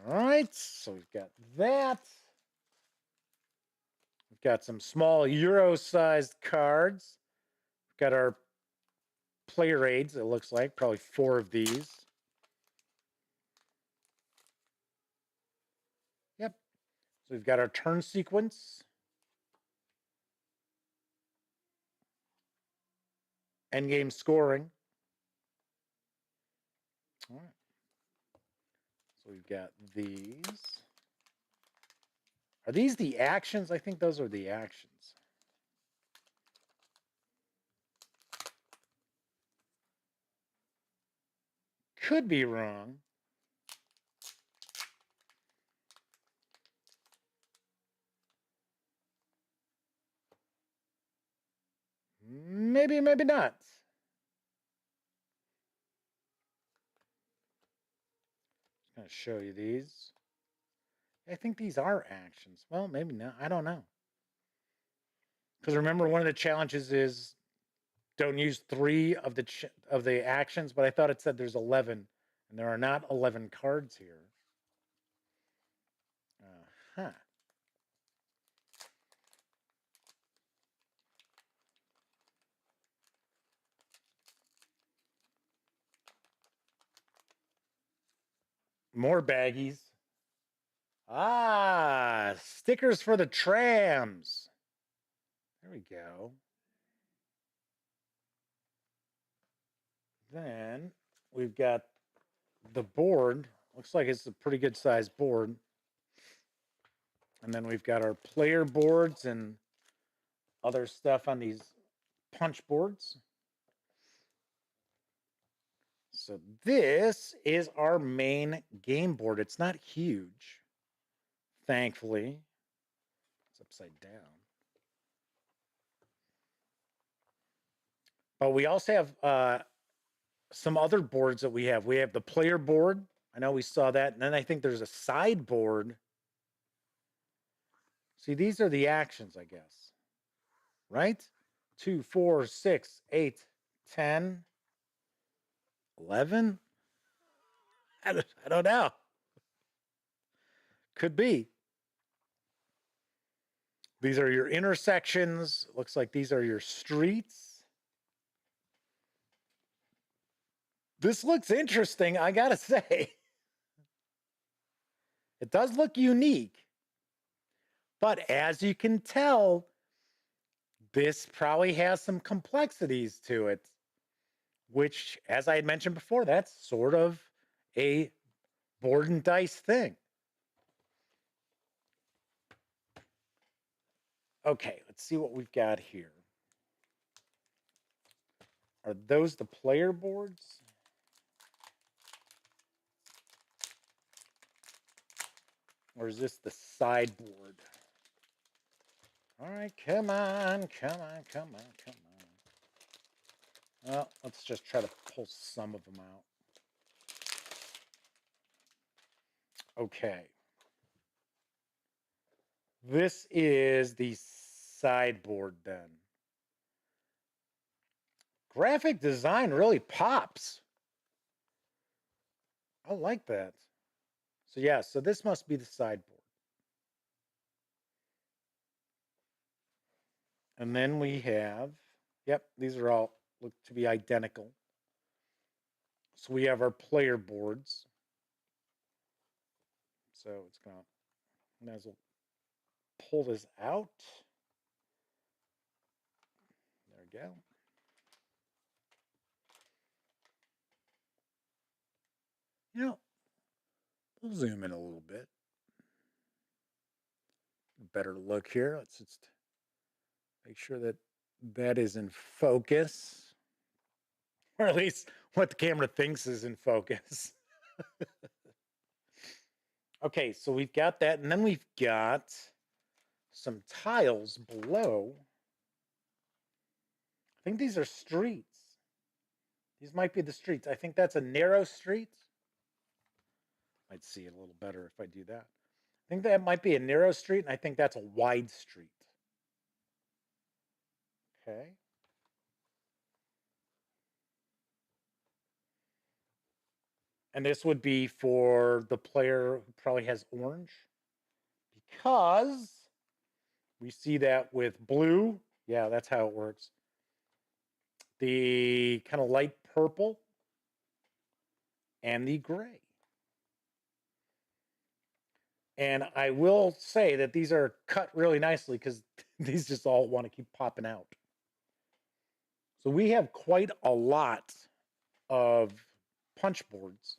All right, so we've got that. We've got some small Euro-sized cards. We've got our player aids, it looks like, probably 4 of these. Yep. So we've got our turn sequence. Endgame scoring. All right. So we've got these. Are these the actions? I think those are the actions. Could be wrong. Maybe, maybe not. I'm going to show you these. I think these are actions. Well, maybe not. I don't know. Because remember, one of the challenges is don't use 3 of the actions, but I thought it said there's 11, and there are not 11 cards here. Uh-huh. More baggies. Ah, stickers for the trams. There we go. Then we've got the board. Looks like it's a pretty good sized board. And then we've got our player boards and other stuff on these punch boards. So this is our main game board. It's not huge, thankfully. It's upside down. But we also have some other boards that we have. We have the player board. I know we saw that. And then I think there's a sideboard. See, these are the actions, I guess. Right? 2, 4, 6, 8, 10, 11? I don't know. Could be. These are your intersections. Looks like these are your streets. This looks interesting, I gotta say. It does look unique. But as you can tell, this probably has some complexities to it, which, as I had mentioned before, that's sort of a board and dice thing. Okay, let's see what we've got here. Are those the player boards? Or is this the sideboard? All right, come on, come on, come on, come on. Well, let's just try to pull some of them out. Okay. This is the sideboard then. Graphic design really pops. I like that. So yeah, so this must be the sideboard. And then we have, yep, these are all look to be identical. So we have our player boards. So it's going to, might as well pull this out. There we go. You know, we'll zoom in a little bit. Better look here. Let's just make sure that that is in focus. Or at least what the camera thinks is in focus. Okay, so we've got that. And then we've got some tiles below. I think these are streets. These might be the streets. I think that's a narrow street. Might see it a little better if I do that. I think that might be a narrow street, and I think that's a wide street. Okay. And this would be for the player who probably has orange, because we see that with blue. Yeah, that's how it works. The kind of light purple and the gray. And I will say that these are cut really nicely because these just all want to keep popping out. So we have quite a lot of punch boards.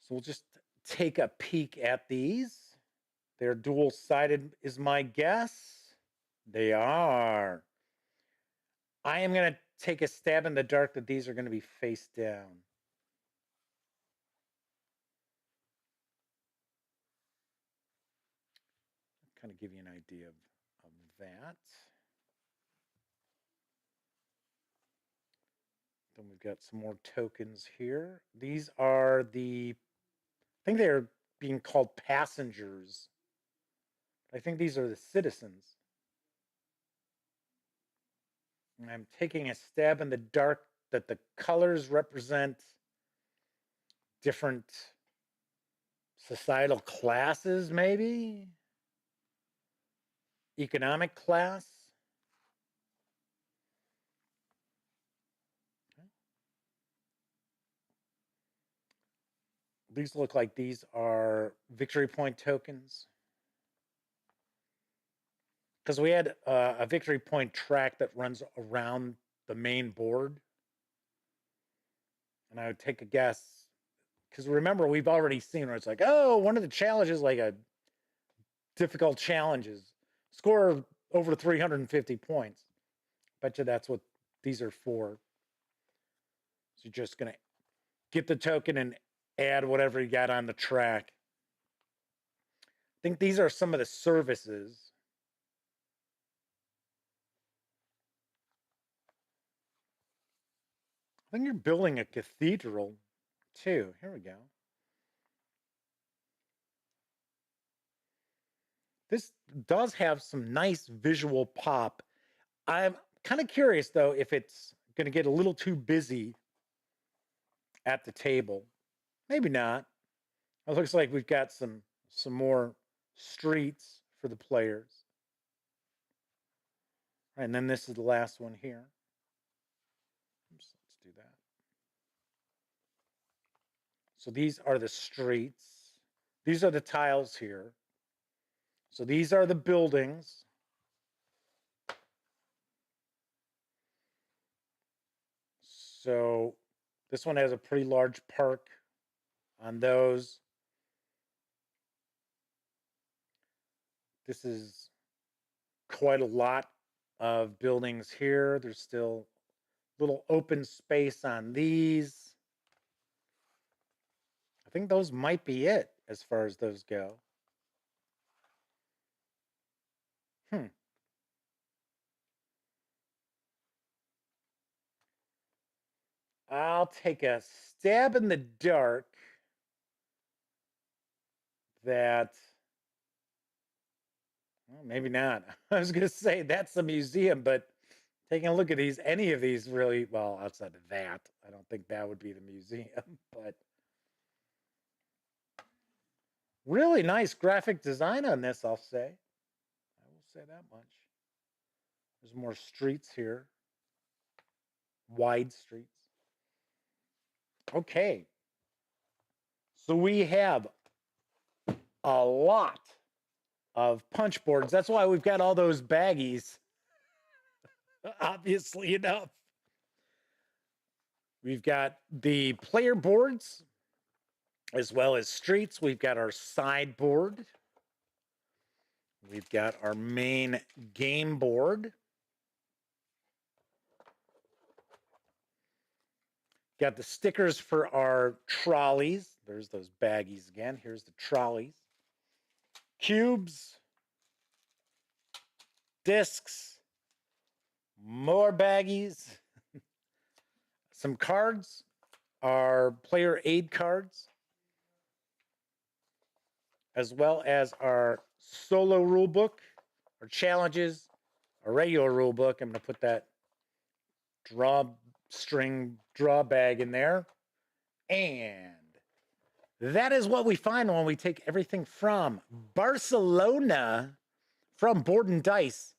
So we'll just take a peek at these. They're dual-sided is my guess. They are. I am going to take a stab in the dark that these are going to be face down. Kind of give you an idea of that. Then we've got some more tokens here. These are the, I think they're being called passengers. I think these are the citizens. I'm taking a stab in the dark that the colors represent different societal classes, maybe? Economic class? These look like these are victory point tokens. Because we had a victory point track that runs around the main board. And I would take a guess. Because remember, we've already seen where it's like, oh, one of the challenges, like a difficult challenges, score over 350 points. Bet you that's what these are for. So you're just going to get the token and add whatever you got on the track. I think these are some of the services. I think you're building a cathedral too. Here we go. This does have some nice visual pop. I'm kind of curious though if it's going to get a little too busy at the table. Maybe not. It looks like we've got some more streets for the players. All right, and then this is the last one here. Oops, let's do that. So these are the streets. These are the tiles here. So these are the buildings. So this one has a pretty large park on those. This is quite a lot of buildings here. There's still little open space on these. I think those might be it as far as those go. I'll take a stab in the dark that, well, maybe not. I was going to say that's the museum, but taking a look at these, any of these really, well, outside of that, I don't think that would be the museum, but really nice graphic design on this, I'll say. I will say that much. There's more streets here, wide streets. Okay. So we have a lot of punch boards. That's why we've got all those baggies, obviously enough. We've got the player boards as well as streets. We've got our sideboard. We've got our main game board. Got the stickers for our trolleys. There's those baggies again. Here's the trolleys. Cubes. Discs. More baggies. Some cards. Our player aid cards. As well as our solo rule book. Our challenges. Our regular rule book. I'm going to put that drawstring draw bag in there. And that is what we find when we take everything from Barcelona, from Board and Dice,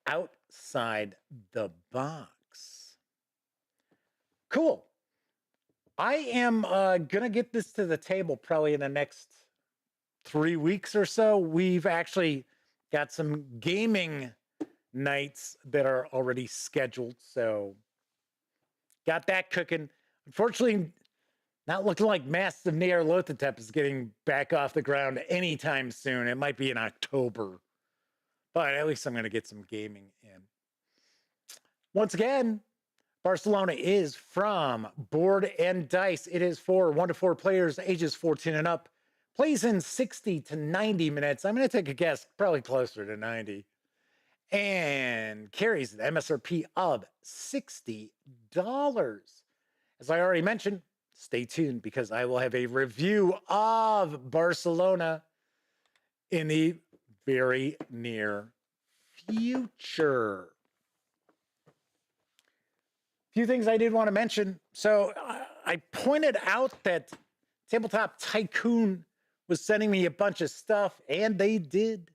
outside the box. Cool. I am going to get this to the table probably in the next 3 weeks or so. We've actually got some gaming nights that are already scheduled, so got that cooking. Unfortunately, not looking like Masks of Nyarlathotep is getting back off the ground anytime soon. It might be in October, but at least I'm going to get some gaming in. Once again, Barcelona is from Board and Dice. It is for 1 to 4 players, ages 14 and up. Plays in 60 to 90 minutes. I'm going to take a guess, probably closer to 90. And carries an MSRP of $60. As I already mentioned, stay tuned because I will have a review of Barcelona in the very near future. few things I did want to mention. So I pointed out that Tabletop Tycoon was sending me a bunch of stuff, and they did.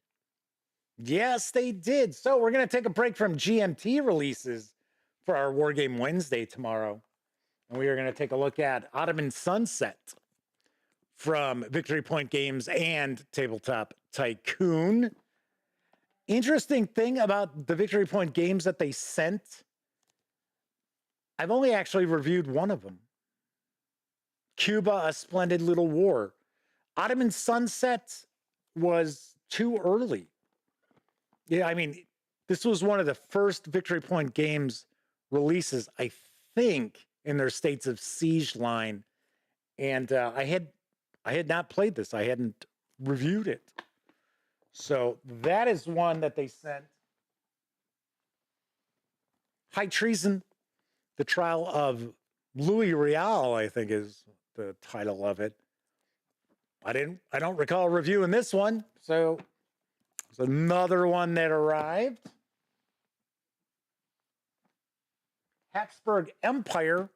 Yes, they did. So we're going to take a break from GMT releases for our Wargame Wednesday tomorrow. And we are going to take a look at Ottoman Sunset from Victory Point Games and Tabletop Tycoon. Interesting thing about the Victory Point games that they sent, I've only actually reviewed one of them. Cuba, A Splendid Little War. Ottoman Sunset was too early. Yeah, I mean, this was one of the first Victory Point games releases, I think, in their States of Siege line. And I had not played this. I hadn't reviewed it. So that is one that they sent. High Treason, The Trial of Louis Riel, I think is the title of it. I don't recall reviewing this one. So it's another one that arrived. Habsburg Empire,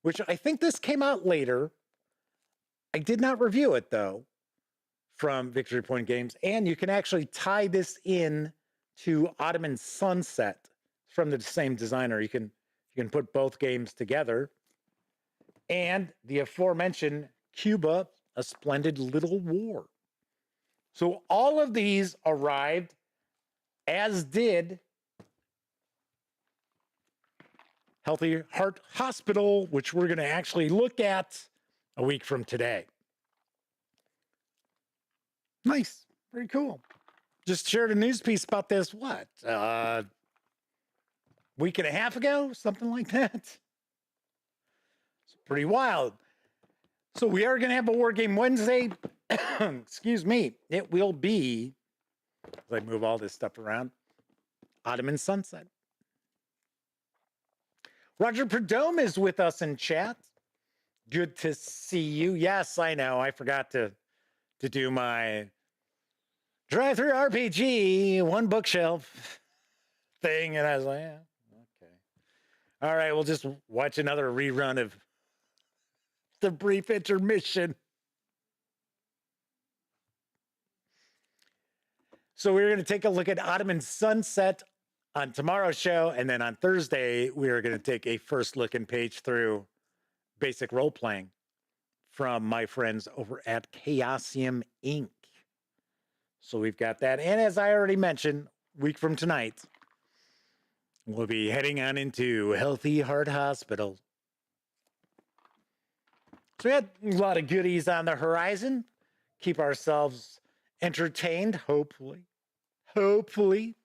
which I think this came out later. I did not review it though, from Victory Point Games, and you can actually tie this in to Ottoman Sunset from the same designer. You can put both games together. And the aforementioned Cuba, A Splendid Little War. So all of these arrived, as did Healthy Heart Hospital, which we're going to actually look at a week from today. Nice. Very cool. Just shared a news piece about this, what? Week and a half ago? Something like that. It's pretty wild. So we are going to have a War Game Wednesday. Excuse me. It will be, as I move all this stuff around, Ottoman Sunset. Roger Perdome is with us in chat. Good to see you. Yes, I know. I forgot to do my drive-through RPG, one bookshelf thing. And I was like, yeah, okay. All right, we'll just watch another rerun of the brief intermission. So we're going to take a look at Ottoman Sunset on tomorrow's show. And then on Thursday, we are going to take a first look and page through basic role-playing from my friends over at Chaosium Inc. So we've got that. And as I already mentioned, week from tonight, we'll be heading on into Healthy Heart Hospital. So we had a lot of goodies on the horizon. Keep ourselves entertained, hopefully. Hopefully.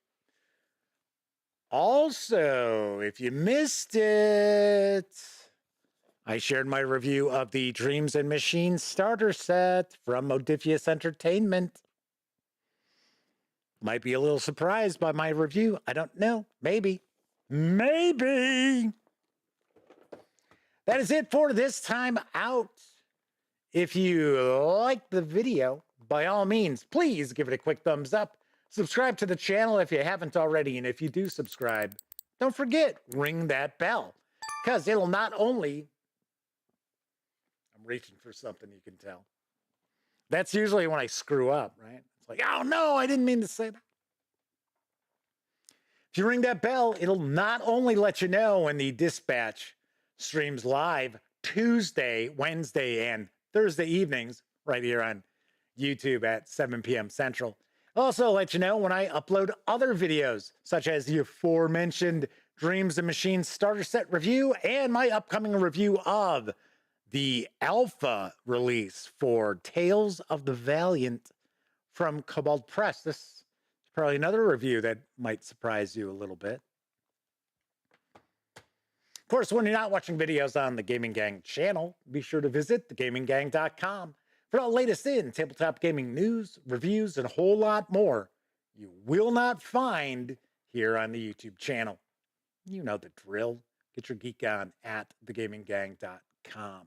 Also, if you missed it, I shared my review of the Dreams and Machines starter set from Modiphius Entertainment. Might be a little surprised by my review. I don't know. Maybe. Maybe. That is it for this time out. If you like the video, by all means, please give it a quick thumbs up. Subscribe to the channel if you haven't already. And if you do subscribe, don't forget, ring that bell. Because it'll not only... I'm reaching for something, you can tell. That's usually when I screw up, right? It's like, oh no, I didn't mean to say that. If you ring that bell, it'll not only let you know when the Dispatch streams live Tuesday, Wednesday, and Thursday evenings right here on YouTube at 7 p.m. Central. Also let you know when I upload other videos, such as the aforementioned Dreams and Machines starter set review and my upcoming review of the alpha release for Tales of the Valiant from Cobalt Press. This is probably another review that might surprise you a little bit. Of course, when you're not watching videos on the Gaming Gang channel, be sure to visit thegaminggang.com for the latest in tabletop gaming news, reviews, and a whole lot more you will not find here on the YouTube channel. You know the drill. Get your geek on at thegaminggang.com.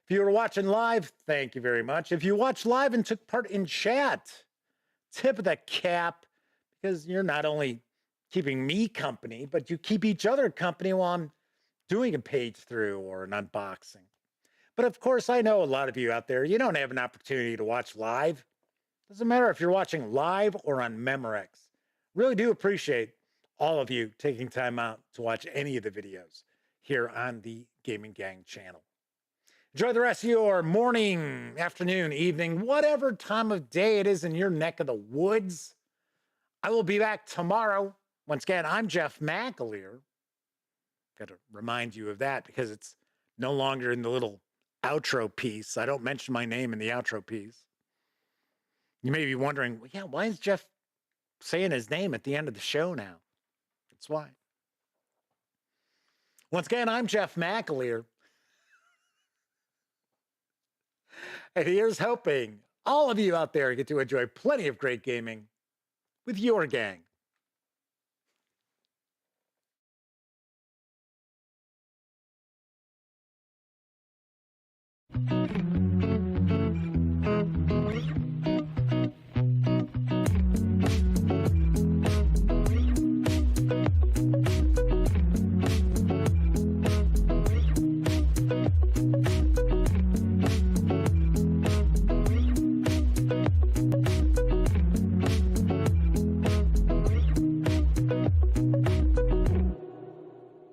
If you were watching live, thank you very much. If you watched live and took part in chat, tip of the cap, because you're not only keeping me company, but you keep each other company while I'm doing a page through or an unboxing. But of course, I know a lot of you out there, you don't have an opportunity to watch live. Doesn't matter if you're watching live or on Memorex. Really do appreciate all of you taking time out to watch any of the videos here on the Gaming Gang channel. Enjoy the rest of your morning, afternoon, evening, whatever time of day it is in your neck of the woods. I will be back tomorrow. Once again, I'm Jeff McAleer. Got to remind you of that because it's no longer in the little outro piece. I don't mention my name in the outro piece. You may be wondering, well, yeah, why is Jeff saying his name at the end of the show now? That's why. Once again, I'm Jeff McAleer. And here's hoping all of you out there get to enjoy plenty of great gaming with your gang.